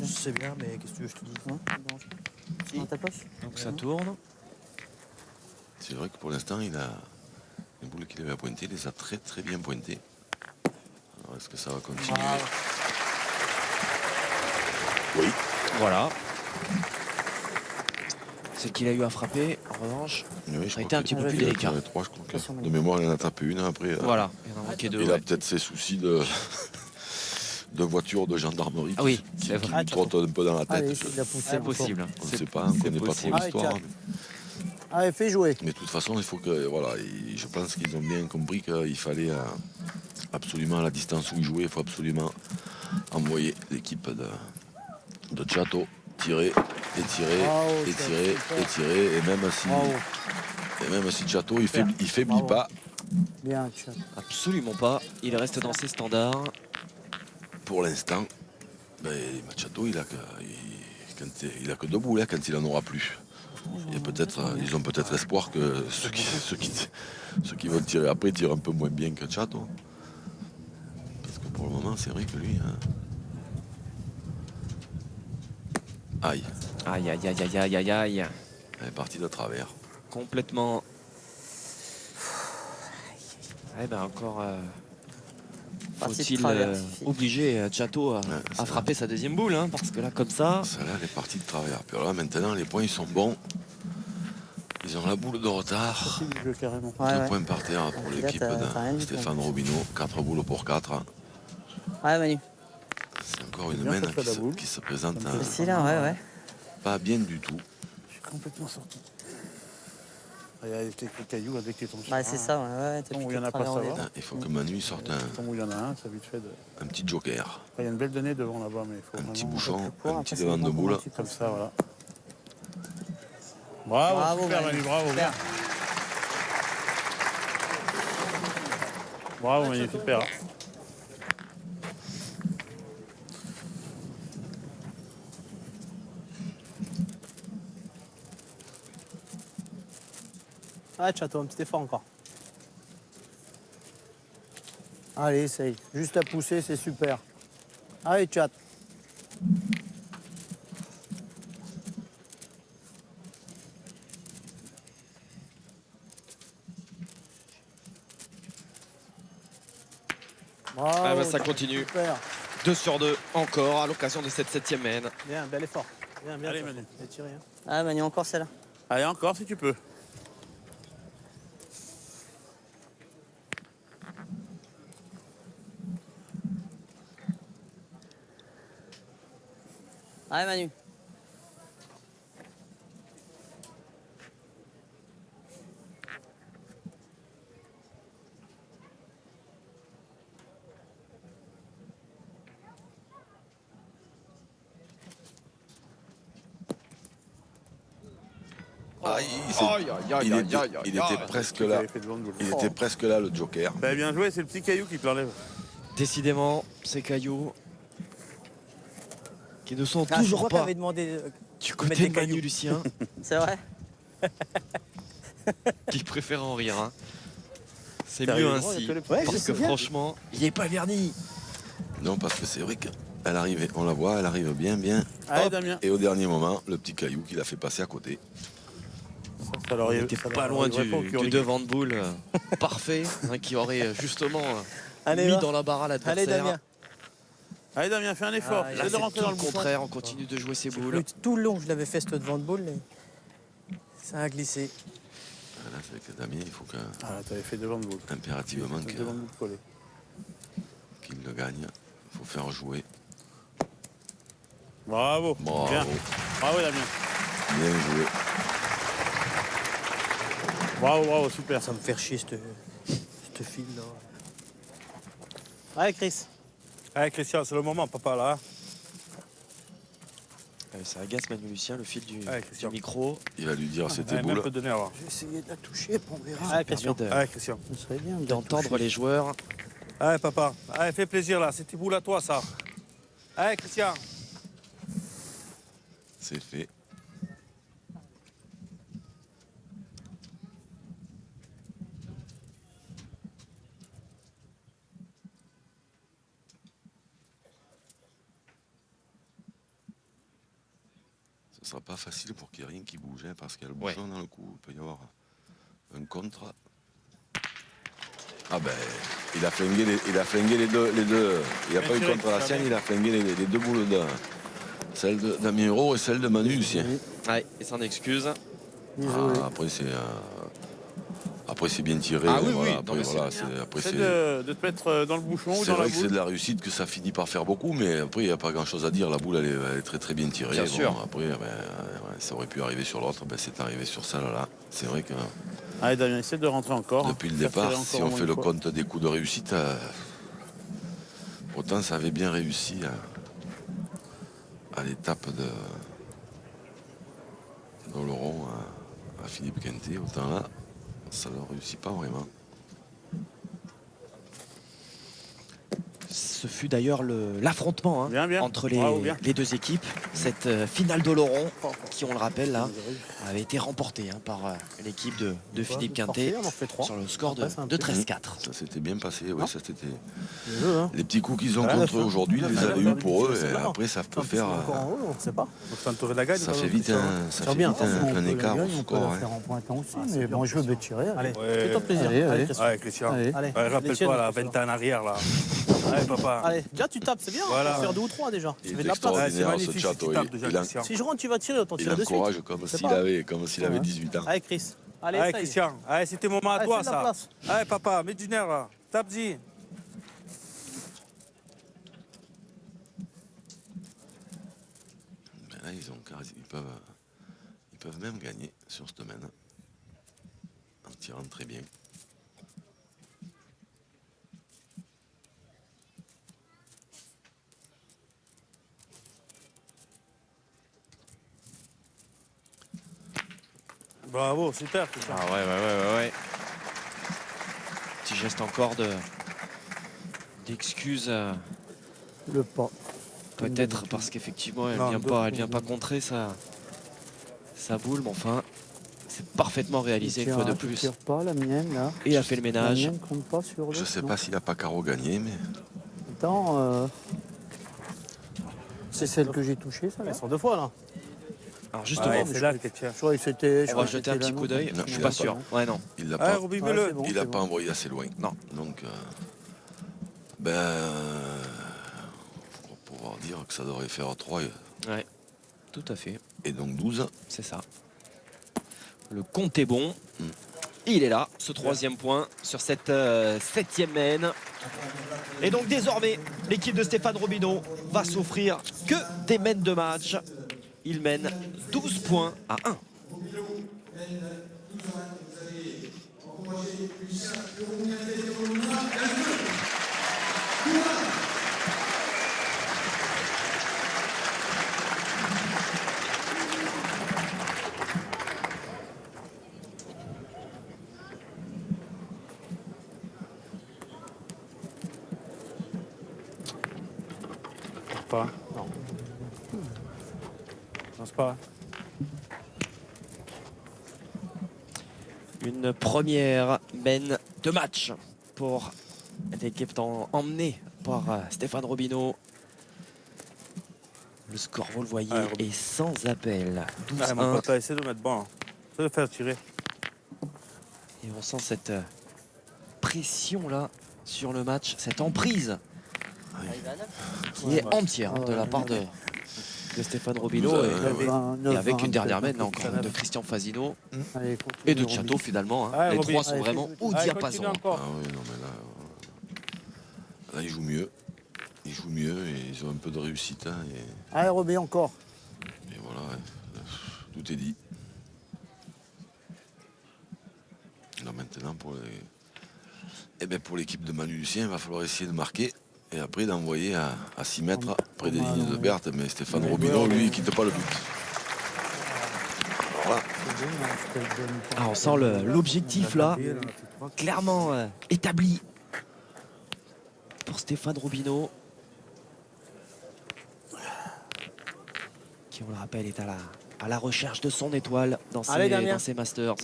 Je sais bien, mais qu'est-ce que tu veux que je te dise? Non, ça me dérange pas. Dans ta poche. Donc ça tourne. C'est vrai que pour l'instant, les boules qu'il avait à pointer, il les a très très bien pointées. Alors, est-ce que ça va continuer? Oui. Voilà. C'est qu'il a eu à frapper, en revanche. Oui, Ça a été un petit peu plus il a délicat. tiré 3, je crois que de mémoire, il en a tapé une. Après, Voilà, il en a manqué 2. il a peut-être ses soucis de voiture de gendarmerie Ah oui, qui c'est vrai. lui trottent un peu dans la tête. Allez, c'est de la poussée. C'est possible. On ne sait pas, on ne connaît pas trop possible. l'histoire. Allez, Allez, fais jouer. Mais de toute façon, il faut que. Voilà, je pense qu'ils ont bien compris qu'il fallait absolument, à la distance où ils jouaient, il faut absolument envoyer l'équipe de Chateau tirer, et tirer, Bravo, et Chateau, tirer, super. et tirer. Bravo. Et même si Chateau, il faiblit Bravo. pas. Bien, Chat. Absolument pas. Il reste dans ses standards. Pour l'instant, ben, Machado, il a que 2 boules, hein, quand il en aura plus. Ils ont peut-être espoir que ceux qui vont tirer après tirent un peu moins bien que Chato. Parce que pour le moment, c'est vrai que lui. Hein... Aïe, Aïe, aïe, aïe, aïe, aïe, aïe, aïe. elle est partie de travers. Complètement. Eh ben encore. Partie de Faut-il travers, obliger Chateau à frapper sa deuxième boule, hein, parce que là, comme ça. Celle-là, elle est partie de travers. Puis là, maintenant, les points, ils sont bons. Ils ont la boule de retard. C'est du jeu carrément. 2 points par terre pour Là, l'équipe t'as rien de du tout. Stéphane Robineau. 4 boules pour 4. Ouais, Manu. C'est encore une bien main fait la boule. qui se présente C'est là, ouais, ouais. pas bien du tout. Je suis complètement sorti. Il y a quelques cailloux avec qui tombent. Bah, c'est ça, ouais, ouais. T'as Bon, piqué il y en a de pas, travers ça au va. nez. Il faut que Manu sorte Tant où il y en a un, ça vite fait de. un petit joker, Il y a une belle donnée devant là-bas, mais il faut un petit vraiment- bouchon, Pour, un après, petit ça devant dépend de boule. comment tu Comme passes. ça, voilà. Bravo, super Manu, bravo. Super. Bravo Manu, super. Ouais, Chato, un petit effort encore. Allez, essaye. Juste à pousser, c'est super. Allez, chat. Bravo, Ah bah, ça continue. Super. 2 sur 2 encore à l'occasion de cette 7e main. Bien, bel effort. Bien, bien. Allez, Chato. Manu. Bien tiré, hein. Ah, Manu, encore celle-là. Allez, encore si tu peux. Allez, Manu. Ah, Aïe, aïe, aïe, aïe, aïe, il aïe, était aïe. presque Tu là. avais fait de l'onde. Il était presque là, le Joker. Bah, bien joué, c'est le petit caillou qui te l'enlève. Décidément, ces cailloux qui ne sont Ah, je toujours crois pas t'avais demandé du mettre côté des de Manu cailloux. Lucien, C'est vrai? qui préfère en rire. Hein. C'est T'es mieux arrivé droit, il y a ainsi. que les Ouais, Parce je sais que bien. franchement, il n'est pas verni. Non, parce que c'est vrai qu'elle arrive, on la voit, elle arrive bien, bien. Allez, Hop, Damien. et au dernier moment, le petit caillou qui l'a fait passer à côté. Ça leur On y- n'était ça pas leur loin arriverait du, pas au du curling. devant de boule parfait, hein, qui aurait justement Allez, mis va. dans la barre à Allez, l'adversaire. Damien. Allez, Damien, fais un effort. Ah, Là, Essaie de c'est rentrer tout dans le le bouchon. contraire, on continue de jouer ses J'ai boules. cru tout le long, je l'avais fait ce devant de boule. Et ça a glissé. Là, c'est avec Damien, il faut Ah, t'avais fait devant de boule. impérativement Devant de boule collé. qu'il le gagne. Il faut faire jouer. Bravo. Bravo. Bien. Bravo, Damien. Bien joué. Bravo, bravo, super. Ça me fait chier, cette file là. Allez, Chris. Allez, Christian, c'est le moment, papa, là. Hein. Ça agace Manu Lucien, le fil du Christian. micro. Il va lui dire c'était Allez, même boule. peu de nerfs. Je vais essayer de la toucher, puis on verra. Allez, Christian. Permet de- Allez, Christian. Ce serait bien de la d'entendre toucher. les joueurs. Allez, papa. Allez, fais plaisir, là. C'était boule à toi, ça. Allez, Christian. C'est fait. Ce sera pas facile pour qu'il n'y ait rien qui bouge, hein, parce qu'il y a le Ouais. bouchon dans le cou. Il peut y avoir un contre. Ah ben, il a flingué les deux. Il n'a pas eu contre la sienne, il a flingué les deux boules de celle de Damien Euro et celle de Manu Lucien. Ouais, il s'en excuse. Désolé. Ah, après c'est bien tiré. Ah oui, voilà, oui, après, non, mais voilà, c'est bien. c'est- après, Essaie c'est de te mettre dans le bouchon ou c'est dans la vrai que c'est boule. de la réussite que ça finit par faire beaucoup, mais après il n'y a pas grand chose à dire. La boule elle est très très bien tirée. Bien sûr. Après ouais, ça aurait pu arriver sur l'autre, c'est arrivé sur celle-là. C'est vrai que Allez, Damien, essaie de rentrer encore. depuis le Faire départ, tirer si encore on au moins fait une le fois. compte des coups de réussite, autant ça avait bien réussi à l'étape d'Oloron à Philippe Quintet, autant là, ça ne réussit pas vraiment. Ce fut d'ailleurs l'affrontement hein, Bien, bien. entre Bravo, bien. les deux équipes. Cette finale d'Oloron, qui on le rappelle là, avait été remportée hein, par l'équipe de Philippe Quintet On en fait 3. sur le score Après, c'est un de peu- 13-4. Ça s'était bien passé, ouais, ça c'était. Le jeu, hein. Les petits coups qu'ils ont Voilà, contre eux ça. aujourd'hui, ils les Voilà, avaient ça. eu pour eux, C'est et marrant. après ça peut En plus, faire. on est encore en haut, on ne sait pas. On se tenterait de la gagne. Ça quand fait même, vite Christian. ça Tire fait bien. vite Si on un peut la écart au gagner, on peut score. la hein. faire en pointant aussi, Ah, c'est mais dur, bon, je veux Christian. tirer. Allez, Ouais. fais-toi plaisir. Allez, Allez, allez. Christian. Allez, Christian. Allez. Allez, Ouais, les tiennes, rappelle-toi, là, Christian. 20 ans en arrière, là. Allez, papa. Allez, déjà tu tapes, c'est bien. Voilà. On va faire 2 ou 3 déjà. Il Tu est fais de la place. Ouais, c'est extraordinaire ce magnifique, Chato. tu tapes déjà, Christian. Si je rentre, tu vas tirer, autant Il tirer de suite. encourage comme C'est s'il pas- avait Ouais. 18 ans. Allez, Chris. Allez, Allez, essaye. Christian. Allez, c'était moment à Allez, toi, fais de la ça. place. Allez, papa, mets du nerf, là. Tape-y. Mais là, ils peuvent même gagner sur ce domaine en tirant très bien. Bravo, super, tout ça. Ah ouais. Petit geste encore d'excuse. Le pas. Peut-être parce qu'effectivement, elle Non, vient pas contrer sa boule, mais enfin, c'est parfaitement réalisé une fois de Tu plus. tires pas la mienne, là. Et a fait le La ménage. mienne compte pas sur Je l'autre, sais non. pas s'il a pas carreau gagné, mais Attends, c'est celle que j'ai touchée, ça, là. Elles sont 2 fois là. Alors justement, Ouais, c'est là que tu as. Je croyais que c'était... on va jeter un petit coup d'œil. Non, Je suis il pas a sûr. Ouais, non. il l'a Ah, pas, Roby, Ouais, mets-le. c'est bon, il c'est a bon. pas envoyé assez loin. Non. Donc, on va pouvoir dire que ça devrait faire 3 Ouais, tout à fait. et donc 12. C'est ça. Le compte est bon. Il est là, ce 3e point sur cette 7e main. Et donc désormais, l'équipe de Stéphane Robineau va s'offrir que des mains de match. Il mène 12 points à 1. Pas. Je pense pas. Une première main de match pour l'équipe emmenée par Stéphane Robineau. Le score, vous le voyez, Ouais, est sans appel. Ah, mon 12-1. pote, essaie de mettre bon. Ça de faire tirer. Et on sent cette pression là sur le match, cette emprise qui est entière de la part de Stéphane Robineau. Et avec une dernière main là encore de Christian Fazino Allez, et de continue, Chateau Roby. finalement. Ah, Les Roby, trois sont allez, vraiment au Allez, diapason. continue encore. Ah oui, non, mais là, ils jouent mieux. Ils jouent mieux et ils ont un peu de réussite. Hein, Allez, Roby, encore. et voilà, tout est dit. Là, maintenant, pour l'équipe de Manu Lucien, il va falloir essayer de marquer et après d'envoyer à 6 mètres près des lignes de Berthe. Mais Stéphane Robineau, lui, il quitte pas le but. Alors là, Ah, on sent l'objectif là, clairement établi pour Stéphane Robineau, qui, on le rappelle, est à la recherche de son étoile dans Allez, Damien. ses Masters.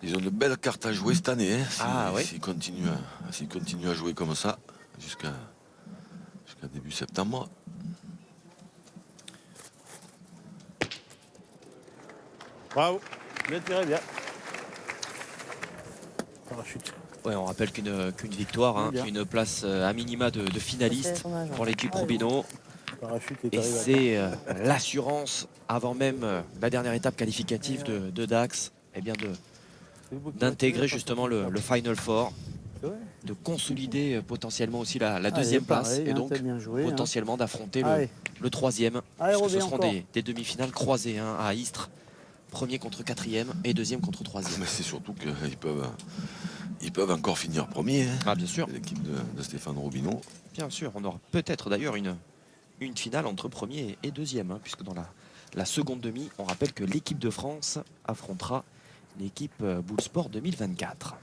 ils ont de belles cartes à jouer cette année. Hein, Oui. S'ils continuent à jouer comme ça jusqu'à début septembre. Bravo. Bien tiré, bien. Parachute. Ouais, on rappelle qu'une victoire, hein, Bien. une place à minima de finaliste pour l'équipe Robineau. Parachute est Et arrivé. c'est l'assurance, avant même la dernière étape qualificative de Dax, eh bien d'intégrer justement le Final Four, de consolider potentiellement aussi la deuxième place pareil, et hein, donc t'as bien joué, hein. potentiellement d'affronter Allez. le troisième. Allez, Parce que ce Roby, seront encore. des demi-finales croisées hein, à Istres. Premier contre quatrième et deuxième contre troisième. Mais c'est surtout qu'ils peuvent encore finir premier. Hein, Ah bien sûr, l'équipe de Stéphane Robineau. bien sûr. On aura peut-être d'ailleurs une finale entre premier et deuxième, hein, puisque dans la seconde demi, on rappelle que l'équipe de France affrontera l'équipe Bull Sport 2024.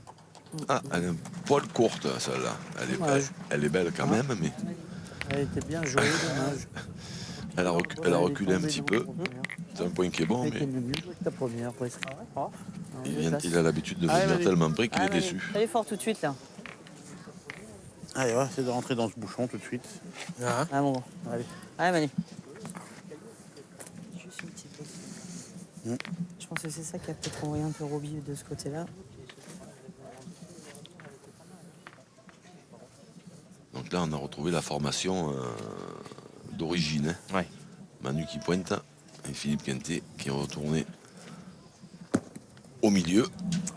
Ah, elle est un poil courte, celle-là. Dommage. Elle est belle quand même, mais Elle était bien jouée, dommage. elle a reculé un petit peu. C'est un point qui est bon, Elle était mais mieux jouée que ta première, presque. il a l'habitude de Allez, venir Manu. tellement près qu'il est Allez, déçu. Manu. Allez fort tout de suite là. Allez, on va essayer de rentrer dans ce bouchon tout de suite. Ah bon. Allez. Allez Manu. Juste une petite chose. Je pense que c'est ça qui a peut-être envoyé un peu Roby de ce côté-là. Donc là, on a retrouvé la formation d'origine. Hein. Ouais. Manu qui pointe et Philippe Quintet qui est retourné au milieu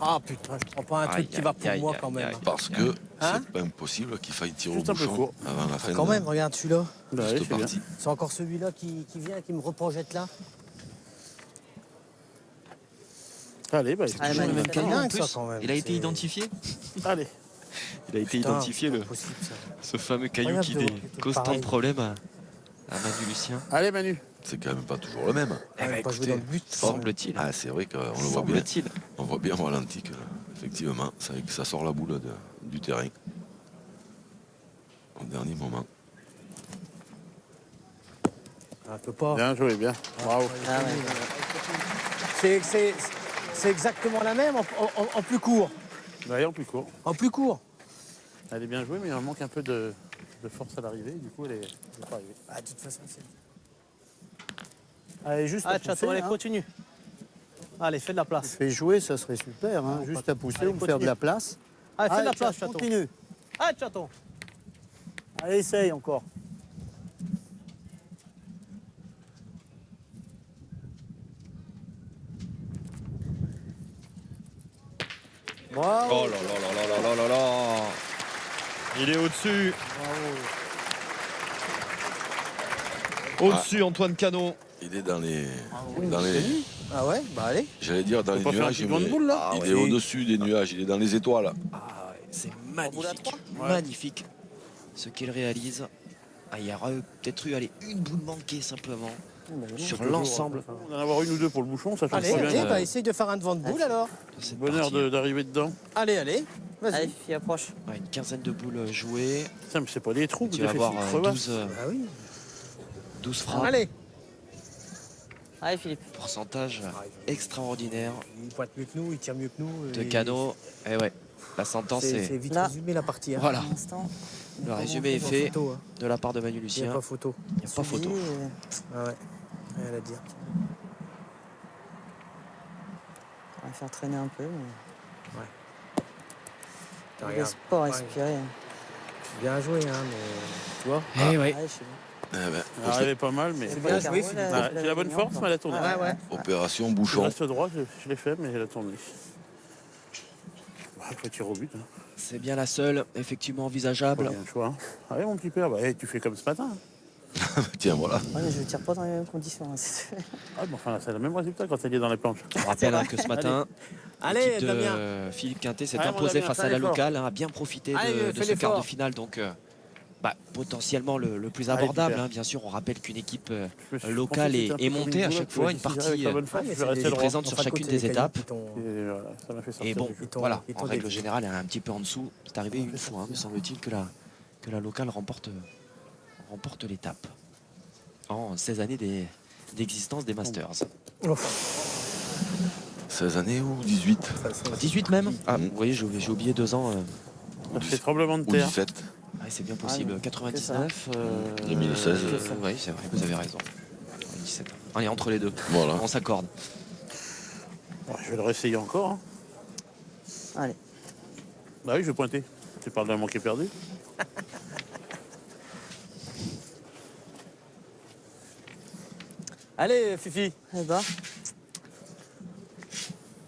Ah putain, je prends pas un truc Aïe, qui va aïe, pour aïe, moi aïe, quand même. aïe. parce que Hein c'est pas impossible qu'il faille tirer Juste au un peu bouchon court. avant la fin Quand de même, regarde celui-là. Bah, cette oui, c'est bien. partie. C'est encore celui-là qui vient, qui me reprojette là. Allez, bah, C'est Allez, toujours Manu, le même c'est caillou bien, en plus. Ça, quand même. Il a été C'est- identifié. allez. Il a été Putain, identifié c'est le, pas possible, ça. ce fameux caillou Regarde, qui je cause vois, tant de pareil. problèmes à Manu Lucien. Allez Manu. C'est quand même pas toujours le même. Eh ben, pas joué écoutez, dans le but. semble-t-il. Ah, c'est vrai qu'on le voit bien. Semble-t-il. On voit bien au ralenti que, effectivement, ça sort la boule du terrain. Au dernier moment. Ah, peut pas. Bien joué, bien. Bravo. Ah ouais. C'est exactement la même en plus court. D'ailleurs, plus court. En plus court. Elle est bien jouée, mais il en manque un peu de force à l'arrivée. Du coup, elle est pas arrivée. Ah, de toute façon, c'est. Allez, juste Ah, à Chaton, pousser, allez, hein. continue. Allez, fais de la place. Fais jouer, ça serait super. Hein. Juste à pousser Allez, ou me faire continue. de la place. Allez, fais de la tiens, place, Chaton. continue. Ah, Chaton. Allez, essaye encore. Bravo. Oh là là là là là là là là. Il est au-dessus. Au-dessus, Antoine Canon. Il est dans les. Ah ouais, bah allez. J'allais dire dans les pas faire un nuages. petit vent de boule, là Il est au-dessus des nuages, il est dans les étoiles. Ah ouais, c'est magnifique. Magnifique ce qu'il réalise. Ah, il y aurait peut-être eu une boule manquée simplement sur l'ensemble On va en avoir une ou deux pour le bouchon, ça change Allez, pas bien. allez, bah essaye de faire un devant de boule alors. de cette Bonheur partie. d'arriver dedans. Allez, allez. Vas-y, fille, approche. Ouais, une quinzaine de boules jouées. Putain, mais c'est pas des trous, Tu vas avoir Ah oui. 12 frappes. Allez. Allez, Philippe. Pourcentage extraordinaire Il pointe mieux que nous, il tire mieux que nous. de et Cano. Et ouais, la sentence C'est est. vite Là. résumé la partie. Hein. Voilà, Pour l'instant. le résumé est fait Photo, hein. de la part de Manu Il n'y a Lucien. pas photo. Il n'y a pas photo. Ah ouais. Rien à dire. On va faire traîner un peu. Mais... T'as On rien. laisse pas Ouais. respirer. Bien joué, hein, mais tu vois. Eh ouais. Allez, chez vous. Eh ben, Elle arrivait pas mal, mais. C'est bien joué, Carole, Philippe. Ah, j'ai la bonne force, mais elle a tourné. Ouais, ouais. opération Je bouchon. reste droit, je l'ai fait, mais elle a tourné. Il faut tirer au but. Hein. C'est bien la seule, effectivement envisageable. Il y a un choix. Hein. Allez, mon petit père, bah, tu fais comme ce matin. Tiens, voilà. Ouais, mais je ne tire pas dans les mêmes conditions. Hein, c'est- Ah, mais enfin, c'est le même résultat quand elle est dans les planches. On rappelle hein, que ce matin, Allez, l'équipe de Damien. Philippe Quintet s'est Allez, mon imposée Damien, face fais à la l'effort. locale, hein, a bien profité Allez, de fais ce quart de l'effort. finale. Donc, potentiellement le plus Allez, abordable. super. Hein, bien sûr, on rappelle qu'une équipe Je locale pensais que c'était est un peu montée à comme une chaque boule, fois, là, une si j'arrive partie avec la bonne force, mais je c'est vais rester des- droit. présente En sur fin de chacune compte, des c'est les cailloux étapes. qui t'ont- Et voilà, ça m'a fait sortir. Et bon, du coup. voilà, ils en t'ont règle dévié. générale, elle est un petit peu en dessous. C'est arrivé une fois, hein, me semble-t-il, que la locale remporte l'étape en 16 années d'existence des Masters. 16 années ou 18 18 même. Ah, vous voyez, j'ai oublié 2 ans. Ça fait tremblement de ou terre. 17. Ouais, c'est bien possible. non, 99. 2016. Oui, c'est vrai, vous avez raison. 17. Allez, entre les deux. Voilà. On s'accorde. Ouais, je vais le réessayer encore. Hein. Allez. Bah oui, je vais pointer. Tu parles d'un manqué perdu. Allez, Fifi. Eh bah,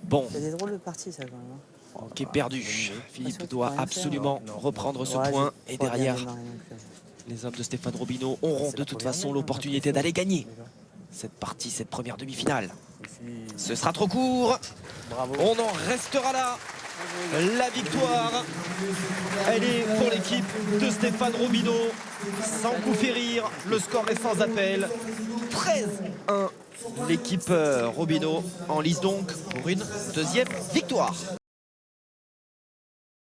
Bon, il y a des drôles de parties, ça, quand même. Hein. qui est perdu. Philippe doit absolument reprendre ce Ouais, point. j'ai Et pas bien derrière, démarré non plus. les hommes de Stéphane Robineau auront C'est de la toute première façon main, l'opportunité d'aller gagner cette partie, cette première demi-finale. Ce sera trop court. Bravo. On en restera là. La victoire, elle est pour l'équipe de Stéphane Robineau. Sans coup férir, le score est sans appel. 13-1. L'équipe Robineau en lice donc pour une deuxième victoire.